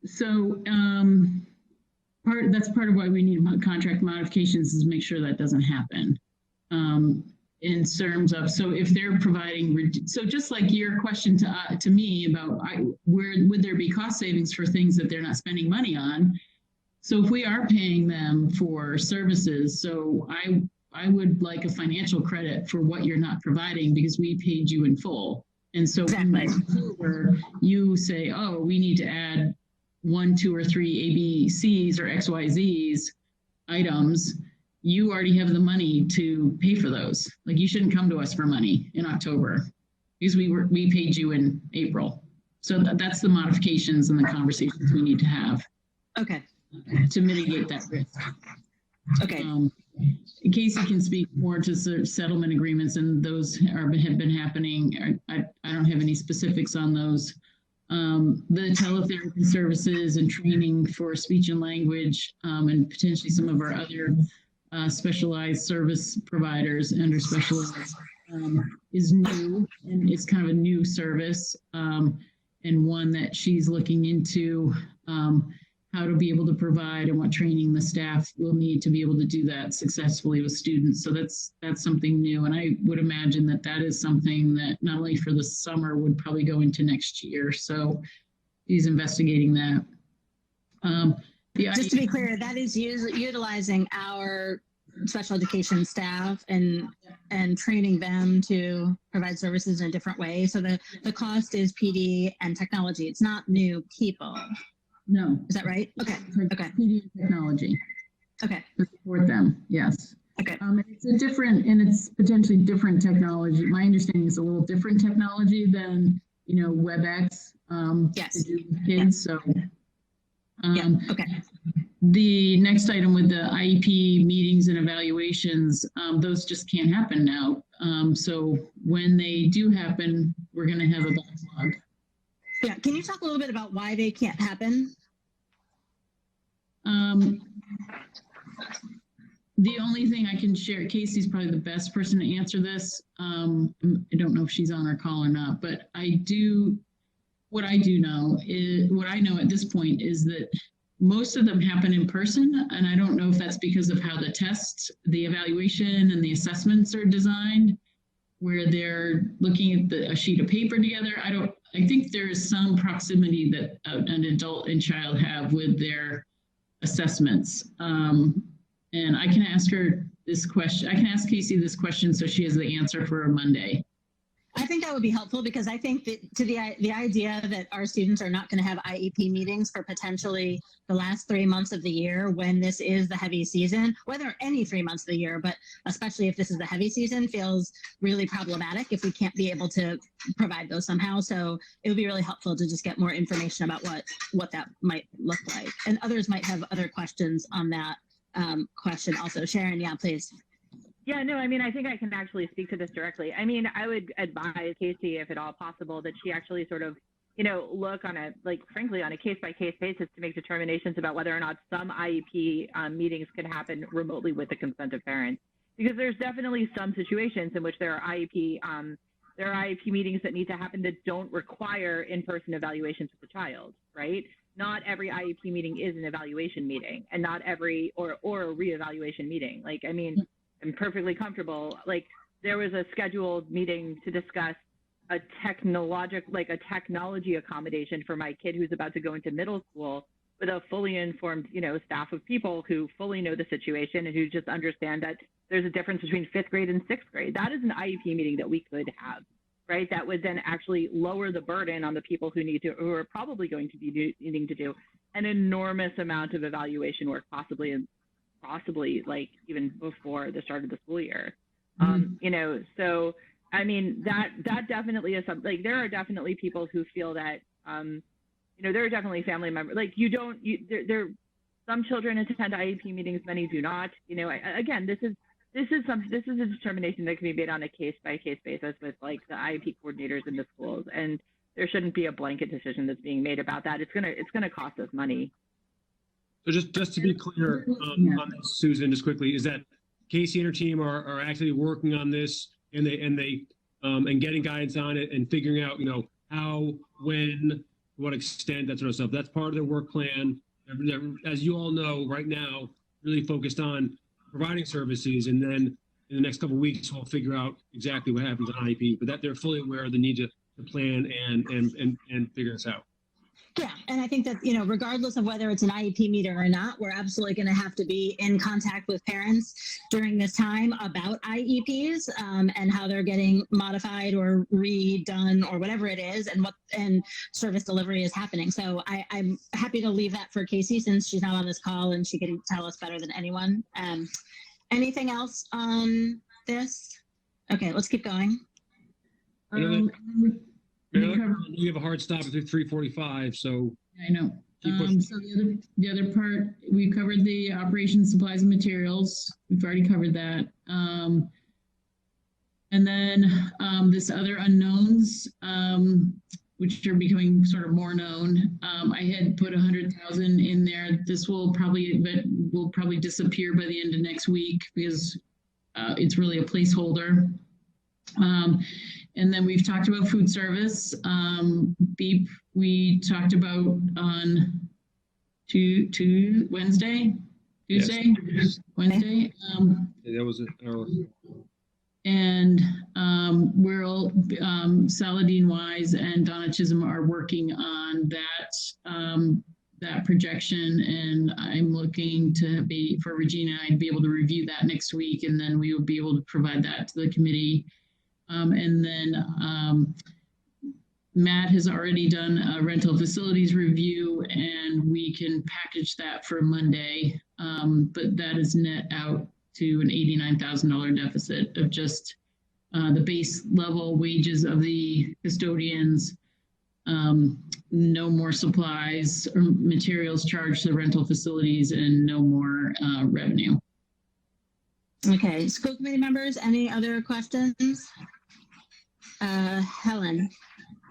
So that's part of why we need contract modifications, is make sure that doesn't happen. In terms of, so if they're providing, so just like your question to me about where would there be cost savings for things that they're not spending money on? So if we are paying them for services, so I would like a financial credit for what you're not providing because we paid you in full. And so exactly. Where you say, oh, we need to add 1, 2, or 3 ABCs or XYZs items, you already have the money to pay for those. Like, you shouldn't come to us for money in October because we paid you in April. So that's the modifications and the conversations we need to have. Okay. To mitigate that risk. Okay. Casey can speak more to settlement agreements, and those have been happening. I don't have any specifics on those. The teletherapy services and training for speech and language, and potentially some of our other specialized service providers under specialized is new, and it's kind of a new service, and one that she's looking into how to be able to provide and what training the staff will need to be able to do that successfully with students. So that's something new. And I would imagine that is something that not only for the summer would probably go into next year. So he's investigating that. Just to be clear, that is utilizing our special education staff and training them to provide services in a different way. So the cost is PD and technology. It's not new people. No. Is that right? Okay. Okay. PD technology. Okay. To support them. Yes. Okay. It's potentially different technology. My understanding is a little different technology than, WebEx. Yes. To do with kids. So. Okay. The next item with the IEP meetings and evaluations, those just can't happen now. So when they do happen, we're going to have a backlog. Yeah. Can you talk a little bit about why they can't happen? The only thing I can share, Casey's probably the best person to answer this. I don't know if she's on our call or not, but what I know at this point is that most of them happen in person. And I don't know if that's because of how the tests, the evaluation and the assessments are designed, where they're looking at a sheet of paper together. I think there is some proximity that an adult and child have with their assessments. And I can ask her this question. I can ask Casey this question so she has the answer for Monday. I think that would be helpful because I think that the idea that our students are not going to have IEP meetings for potentially the last 3 months of the year when this is the heavy season, whether any 3 months of the year, but especially if this is the heavy season, feels really problematic if we can't be able to provide those somehow. So it would be really helpful to just get more information about what that might look like. And others might have other questions on that question also. Sharon, yeah, please. Yeah, no, I mean, I think I can actually speak to this directly. I mean, I would advise Casey, if at all possible, that she actually sort of, look on frankly, on a case-by-case basis to make determinations about whether or not some IEP meetings can happen remotely with the consent of parents. Because there's definitely some situations in which there are IEP meetings that need to happen that don't require in-person evaluations with the child, right? Not every IEP meeting is an evaluation meeting, and not every or a reevaluation meeting. I'm perfectly comfortable. There was a scheduled meeting to discuss a technology accommodation for my kid who's about to go into middle school with a fully informed, staff of people who fully know the situation and who just understand that there's a difference between 5th grade and 6th grade. That is an IEP meeting that we could have, right? That would then actually lower the burden on the people who are probably going to be needing to do an enormous amount of evaluation work, possibly even before the start of the school year. So I mean, that definitely is something. There are definitely people who feel that there are definitely family members some children attend IEP meetings, many do not. Again, this is a determination that can be made on a case-by-case basis with the IEP coordinators in the schools, and there shouldn't be a blanket decision that's being made about that. It's gonna cost us money. So just to be clear on this, Susan, just quickly, is that Casey and her team are actually working on this and getting guidance on it and figuring out, how, when, to what extent, that sort of stuff. That's part of their work plan. They're, as you all know, right now, really focused on providing services, and then in the next couple of weeks, we'll figure out exactly what happens on IEP. But that they're fully aware of the need to plan and figure this out. Yeah, and I think that, regardless of whether it's an IEP meeting or not, we're absolutely going to have to be in contact with parents during this time about IEPs and how they're getting modified or redone or whatever it is, and service delivery is happening. So I'm happy to leave that for Casey since she's not on this call and she can tell us better than anyone. Anything else on this? Okay, let's keep going. You have a hard stop at 3:45, so I know. So the other part, we covered the operations, supplies, and materials. We've already covered that. And then this other unknowns, which are becoming sort of more known. I had put 100,000 in there. This will probably disappear by the end of next week because it's really a placeholder. And then we've talked about food service. BEEP, we talked about on Wednesday. Yes. Wednesday. That was it. And Saladin Wise and Donna Chisholm are working on that projection, and I'm looking for Regina and I to be able to review that next week, and then we will be able to provide that to the committee. And then Matt has already done a rental facilities review, and we can package that for Monday. But that is net out to an $89,000 deficit of just the base level wages of the custodians, no more supplies or materials charged to rental facilities, and no more revenue. Okay, school committee members, any other questions? Helen.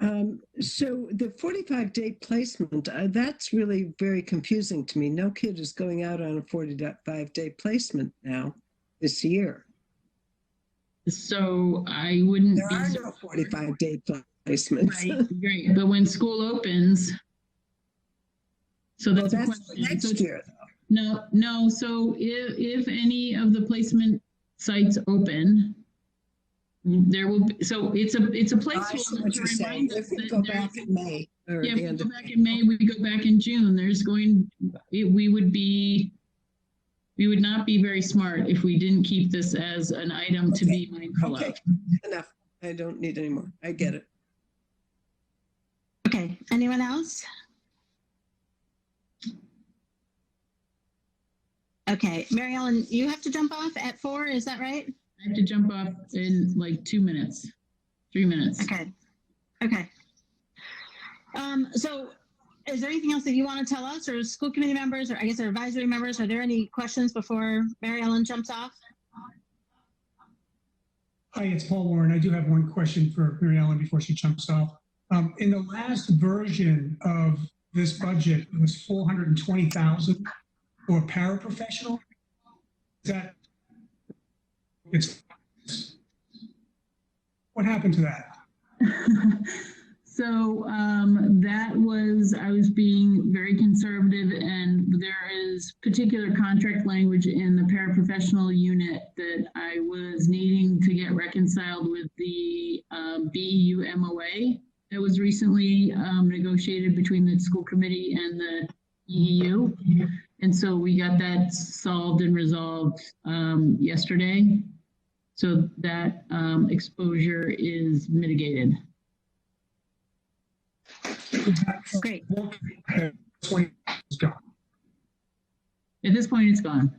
So the 45-day placement, that's really very confusing to me. No kid is going out on a 45-day placement now this year. So I wouldn't There be are no 45-day placements. right, right. But when school opens, so Well, that's a that's question. next So- year, though. No. So if any of the placement sites open, there will be, so it's a I see placeholder what to you're saying. remind us If we that go there's, back in May or yeah, the if we end go of back in May, we go back in June, we would not be very smart if we didn't keep this as an item to be mindful Okay, of. enough. I don't need any more. I get it. Okay, anyone else? Okay, Mary Ellen, you have to jump off at 4, is that right? I have to jump off in like 2 minutes, 3 minutes. Okay. So is there anything else that you want to tell us, or school committee members, or I guess our advisory members? Are there any questions before Mary Ellen jumps off? Hi, it's Paul Warren. I do have one question for Mary Ellen before she jumps off. In the last version of this budget, it was 420,000 for paraprofessional. Is that what happened to that? So that was, I was being very conservative, and there is particular contract language in the paraprofessional unit that I was needing to get reconciled with the BEU MOA that was recently negotiated between the school committee and the EEU. And so we got that solved and resolved yesterday. So that exposure is mitigated. Great. At this point, it's gone.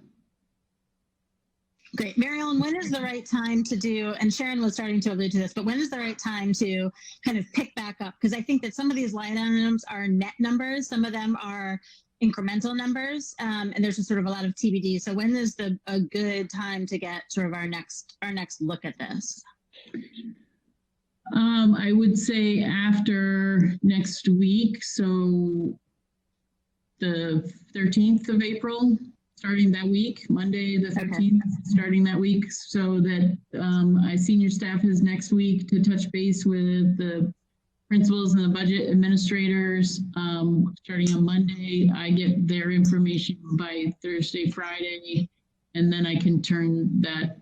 Great. Mary Ellen, when is the right time to do, and Sharon was starting to allude to this, but when is the right time to kind of pick back up? Because I think that some of these line items are net numbers, some of them are incremental numbers, and there's just sort of a lot of TBD. So when is a good time to get sort of our next look at this? I would say after next week, so the 13th of April, starting that week, Monday the 13th, starting that week, so that senior staff is next week to touch base with the principals and the budget administrators. Starting on Monday, I get their information by Thursday, Friday, and then I can turn that,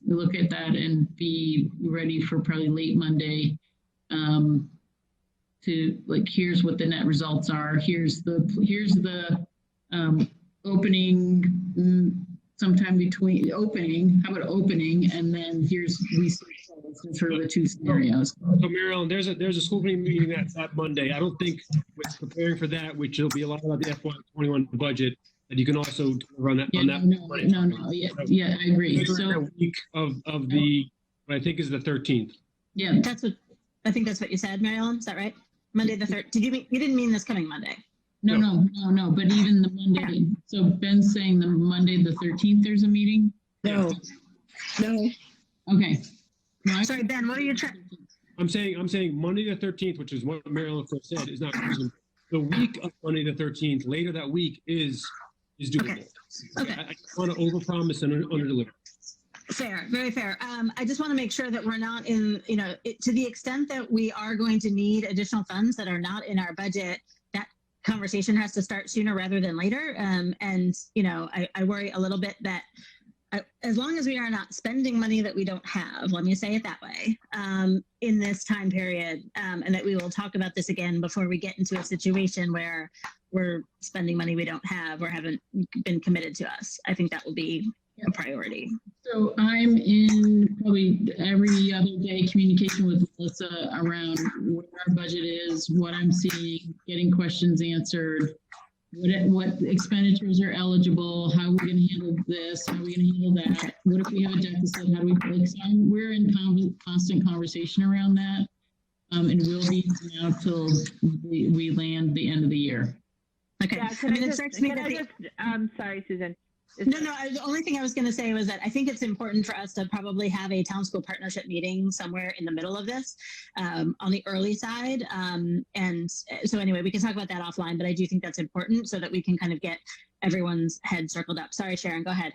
look at that and be ready for probably late Monday to like, here's what the net results are. Here's the opening, sometime between opening, how about opening, and then here's sort of the two scenarios. So Mary Ellen, there's a school committee meeting that Monday. I don't think with preparing for that, which will be a lot about the FY21 budget, that you can also run that. Yeah, on that. No. Yeah, I agree. So So week of the, what I think is the 13th. yeah, I think that's what you said, Mary Ellen. Is that right? Monday the 3rd. You didn't mean this coming Monday? no. But even the Monday. So Ben's saying the Monday the 13th, there's a meeting. No. Okay. No, Sorry, Ben. What are you trying? I'm saying Monday the 13th, which is what Mary Ellen first said, is not reasonable. The week of Monday the 13th, later that week is doable. Okay. I want to overpromise and underdeliver. Fair, very fair. I just want to make sure that we're not in, to the extent that we are going to need additional funds that are not in our budget, that conversation has to start sooner rather than later. I worry a little bit that as long as we are not spending money that we don't have, let me say it that way, in this time period, and that we will talk about this again before we get into a situation where we're spending money we don't have or haven't been committed to us. I think that will be a priority. So I'm in probably every other day communication with Melissa around what our budget is, what I'm seeing, getting questions answered, what expenditures are eligible, how are we going to handle this, how are we going to handle that, what if we have a deficit, how do we, we're in constant conversation around that, and we'll be now till we land the end of the year. Okay. Yeah, I mean, it strikes me that sorry, Susan. No, the only thing I was going to say was that I think it's important for us to probably have a town school partnership meeting somewhere in the middle of this, on the early side. And so anyway, we can talk about that offline, but I do think that's important so that we can kind of get everyone's head circled up. Sorry, Sharon, go ahead.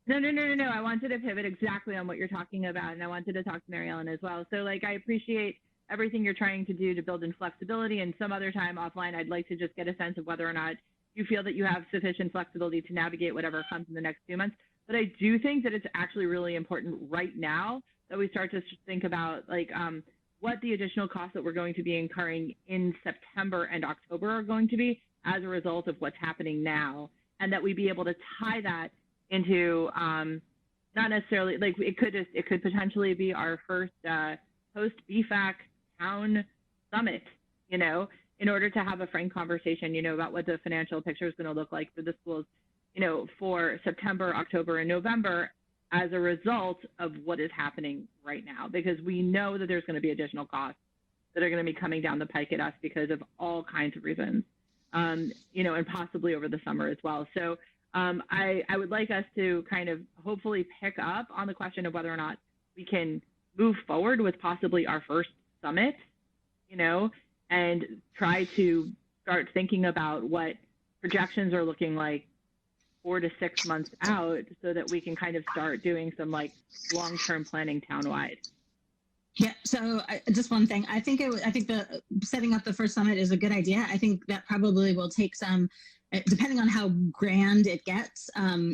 No. I wanted to pivot exactly on what you're talking about, and I wanted to talk to Mary Ellen as well. So like, I appreciate everything you're trying to do to build in flexibility, and some other time offline, I'd like to just get a sense of whether or not you feel that you have sufficient flexibility to navigate whatever comes in the next 2 months. But I do think that it's actually really important right now that we start to think about like what the additional costs that we're going to be incurring in September and October are going to be as a result of what's happening now, and that we be able to tie that into not necessarily like it could potentially be our first post BFAC town summit, you know, in order to have a frank conversation, you know, about what the financial picture is going to look like for the schools, you know, for September, October, and November as a result of what is happening right now, because we know that there's going to be additional costs that are going to be coming down the pike at us because of all kinds of reasons, you know, and possibly over the summer as well. So I would like us to kind of hopefully pick up on the question of whether or not we can move forward with possibly our first summit, you know, and try to start thinking about what projections are looking like 4 to 6 months out so that we can kind of start doing some like long-term planning townwide. Yeah. So just one thing, I think the setting up the first summit is a good idea. I think that probably will take some, depending on how grand it gets,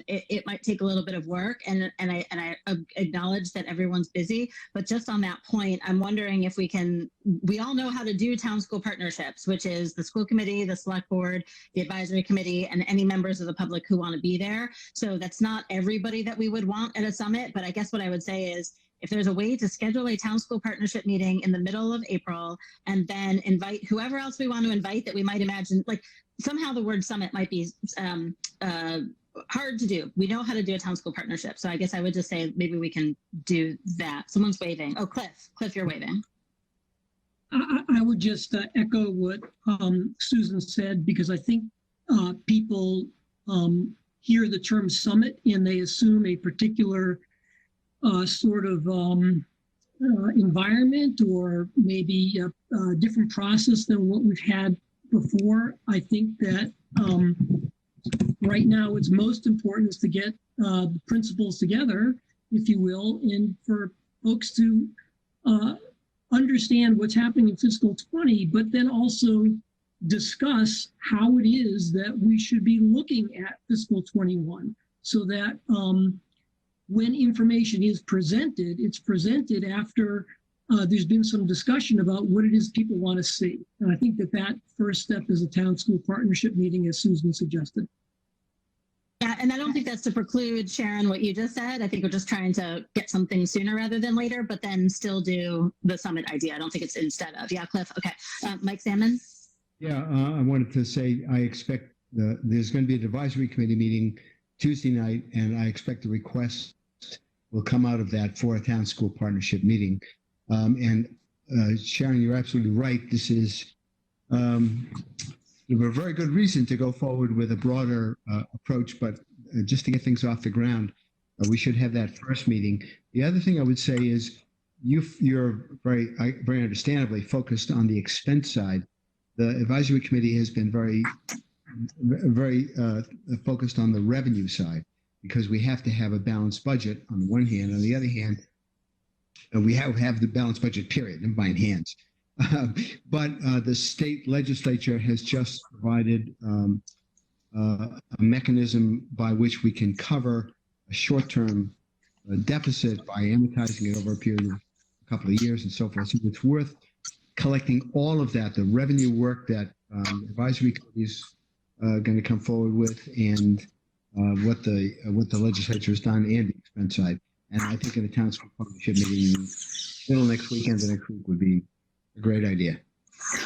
it might take a little bit of work, and I acknowledge that everyone's busy. But just on that point, I'm wondering if we all know how to do town school partnerships, which is the school committee, the select board, the advisory committee, and any members of the public who want to be there. So that's not everybody that we would want at a summit. But I guess what I would say is, if there's a way to schedule a town school partnership meeting in the middle of April and then invite whoever else we want to invite that we might imagine, like somehow the word summit might be hard to do. We know how to do a town school partnership. So I guess I would just say maybe we can do that. Someone's waving. Oh, Cliff, you're waving. I would just echo what Susan said, because I think people hear the term summit and they assume a particular sort of environment, or maybe a different process than what we've had before. I think that right now what's most important is to get the principals together, if you will, and for folks to understand what's happening in fiscal 20, but then also discuss how it is that we should be looking at fiscal 21, so that when information is presented, it's presented after there's been some discussion about what it is people want to see. And I think that first step is a town school partnership meeting, as Susan suggested. Yeah, and I don't think that's to preclude, Sharon, what you just said. I think we're just trying to get something sooner rather than later, but then still do the summit idea. I don't think it's instead of. Yeah, Cliff. Okay. Mike Salmon? Yeah, I wanted to say I expect there's going to be an advisory committee meeting Tuesday night, and I expect the request will come out of that for a town school partnership meeting. And Sharon, you're absolutely right. This is a very good reason to go forward with a broader approach, but just to get things off the ground, we should have that first meeting. The other thing I would say is you're very understandably focused on the expense side. The advisory committee has been very focused on the revenue side, because we have to have a balanced budget on the one hand. On the other hand, we have the balanced budget, period, never mind hands. But the state legislature has just provided a mechanism by which we can cover a short-term deficit by amortizing it over a period of a couple of years and so forth. So it's worth collecting all of that, the revenue work that advisory committee is going to come forward with, and what the legislature has done, and the expense side. And I think in the town school partnership meeting middle next weekend, the next week would be a great idea.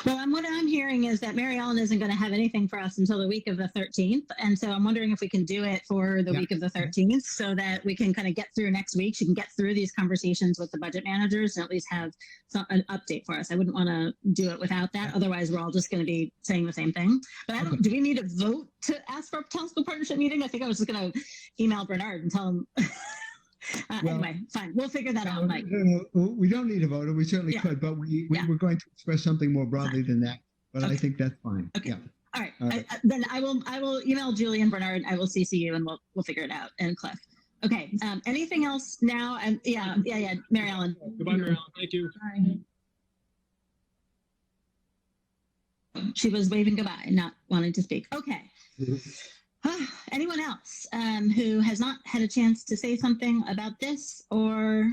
Well, what I'm hearing is that Mary Ellen isn't going to have anything for us until the week of the 13th. And so I'm wondering if we can do it for the week of the 13th so that we can kind of get through next week. She can get through these conversations with the budget managers and at least have an update for us. I wouldn't want to do it without that. Otherwise, we're all just going to be saying the same thing. But I don't, do we need a vote to ask for a town school partnership meeting? I think I was just going to email Bernard and tell him. Anyway, fine. We'll figure that out, Mike. We don't need a vote. We certainly could, but we're going to express something more broadly than that. But I think that's fine. Okay. Yeah. All right. Then I will email Julie and Bernard. I will CC you, and we'll figure it out. And Cliff. Okay. Anything else now? Yeah. Mary Ellen. Goodbye, Mary Ellen. Thank you. She was waving goodbye, not wanting to speak. Okay. Anyone else who has not had a chance to say something about this or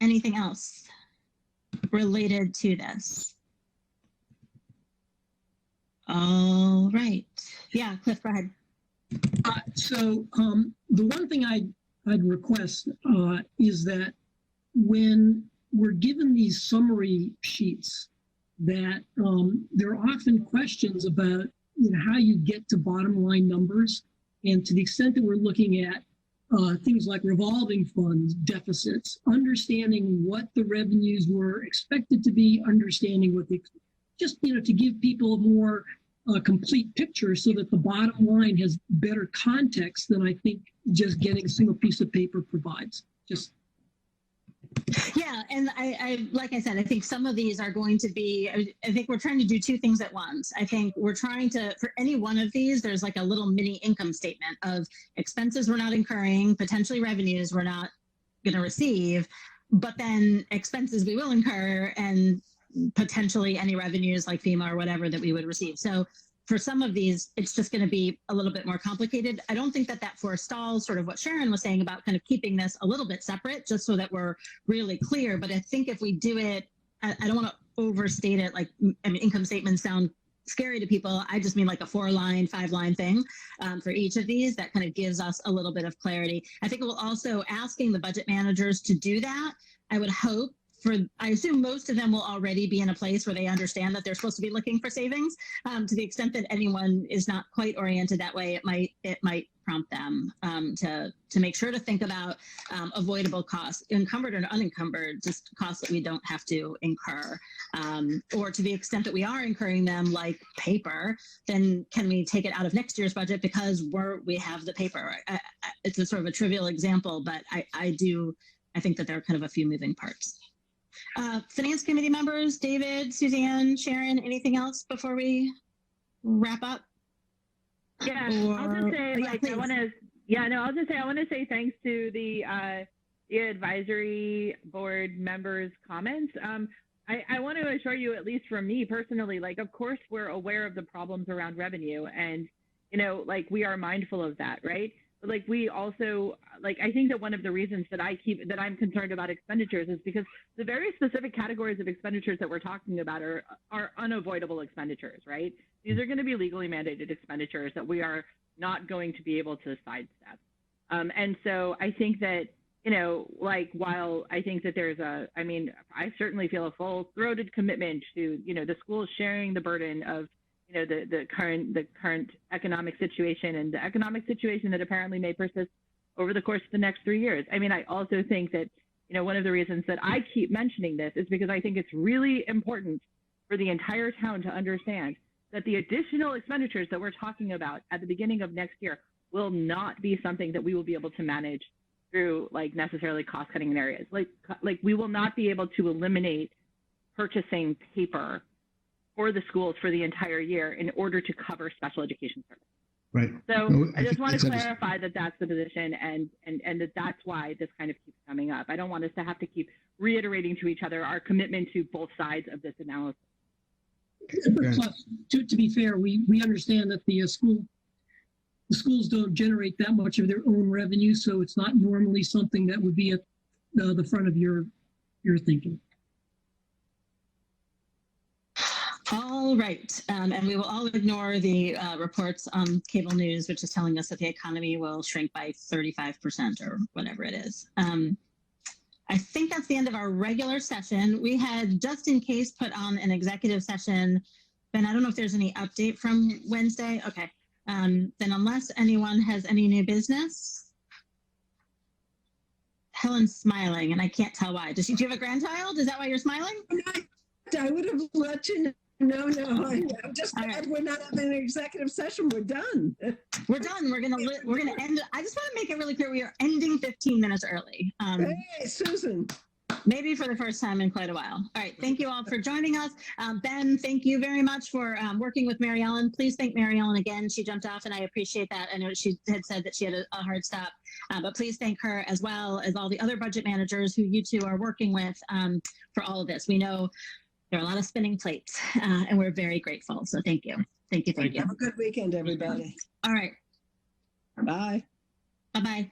anything else related to this? All right. Yeah, Cliff, go ahead. So the one thing I'd request is that when we're given these summary sheets, that there are often questions about how you get to bottom line numbers. And to the extent that we're looking at things like revolving funds, deficits, understanding what the revenues were expected to be, understanding what just to give people a more complete picture so that the bottom line has better context than I think just getting a single piece of paper provides. Yeah, and I like I said, I think some of these are going to be, I think we're trying to do two things at once. I think we're trying to, for any one of these, there's like a little mini income statement of expenses we're not incurring, potentially revenues we're not going to receive, but then expenses we will incur and potentially any revenues like FEMA or whatever that we would receive. So for some of these, it's just going to be a little bit more complicated. I don't think that forestalls sort of what Sharon was saying about kind of keeping this a little bit separate, just so that we're really clear. But I think if we do it, I don't want to overstate it. Like, I mean, income statements sound scary to people. I just mean like a 4-line, 5-line thing for each of these that kind of gives us a little bit of clarity. I think we'll also asking the budget managers to do that. I would hope I assume most of them will already be in a place where they understand that they're supposed to be looking for savings. To the extent that anyone is not quite oriented that way, it might prompt them to make sure to think about avoidable costs, encumbered or unencumbered, just costs that we don't have to incur. Or to the extent that we are incurring them, like paper, then can we take it out of next year's budget because we have the paper? It's a sort of a trivial example, but I think that there are kind of a few moving parts. Finance committee members, David, Suzanne, Sharon, anything else before we wrap up? Yeah, I'll just say, I want to say thanks to the advisory board members' comments. I want to assure you, at least for me personally, like, of course, we're aware of the problems around revenue, and we are mindful of that, right? But we also, I think that one of the reasons that I'm concerned about expenditures is because the very specific categories of expenditures that we're talking about are unavoidable expenditures, right? These are going to be legally mandated expenditures that we are not going to be able to sidestep. And so I think that, while I think that I certainly feel a full-throated commitment to, the schools sharing the burden of, the current economic situation and the economic situation that apparently may persist over the course of the next 3 years. I mean, I also think that, one of the reasons that I keep mentioning this is because I think it's really important for the entire town to understand that the additional expenditures that we're talking about at the beginning of next year will not be something that we will be able to manage through necessarily cost cutting in areas. We will not be able to eliminate purchasing paper for the schools for the entire year in order to cover special education services. Right. So No, I just want to clarify that that's the position and that's why this kind of keeps coming up. I don't want us to have to keep reiterating to each other our commitment to both sides of this analysis. But plus, to be fair, we understand that the schools don't generate that much of their own revenue, so it's not normally something that would be at the front of your thinking. All right, and we will all ignore the reports on cable news, which is telling us that the economy will shrink by 35% or whatever it is. I think that's the end of our regular session. We had, just in case, put on an executive session. Ben, I don't know if there's any update from Wednesday. Okay. Then unless anyone has any new business. Helen's smiling, and I can't tell why. Do you have a grandchild? Is that why you're smiling? I would have let you know. No, I'm just glad we're not having an executive session. We're done. We're done. We're gonna end. I just want to make it really clear we are ending 15 minutes early. Hey, Susan. Maybe for the first time in quite a while. All right. Thank you all for joining us. Ben, thank you very much for working with Mary Ellen. Please thank Mary Ellen again. She jumped off, and I appreciate that. I know she had said that she had a hard stop, but please thank her as well as all the other budget managers who you two are working with for all of this. We know there are a lot of spinning plates, and we're very grateful. So thank you. Thank you. Have a good weekend, everybody. All right. Bye. Bye-bye.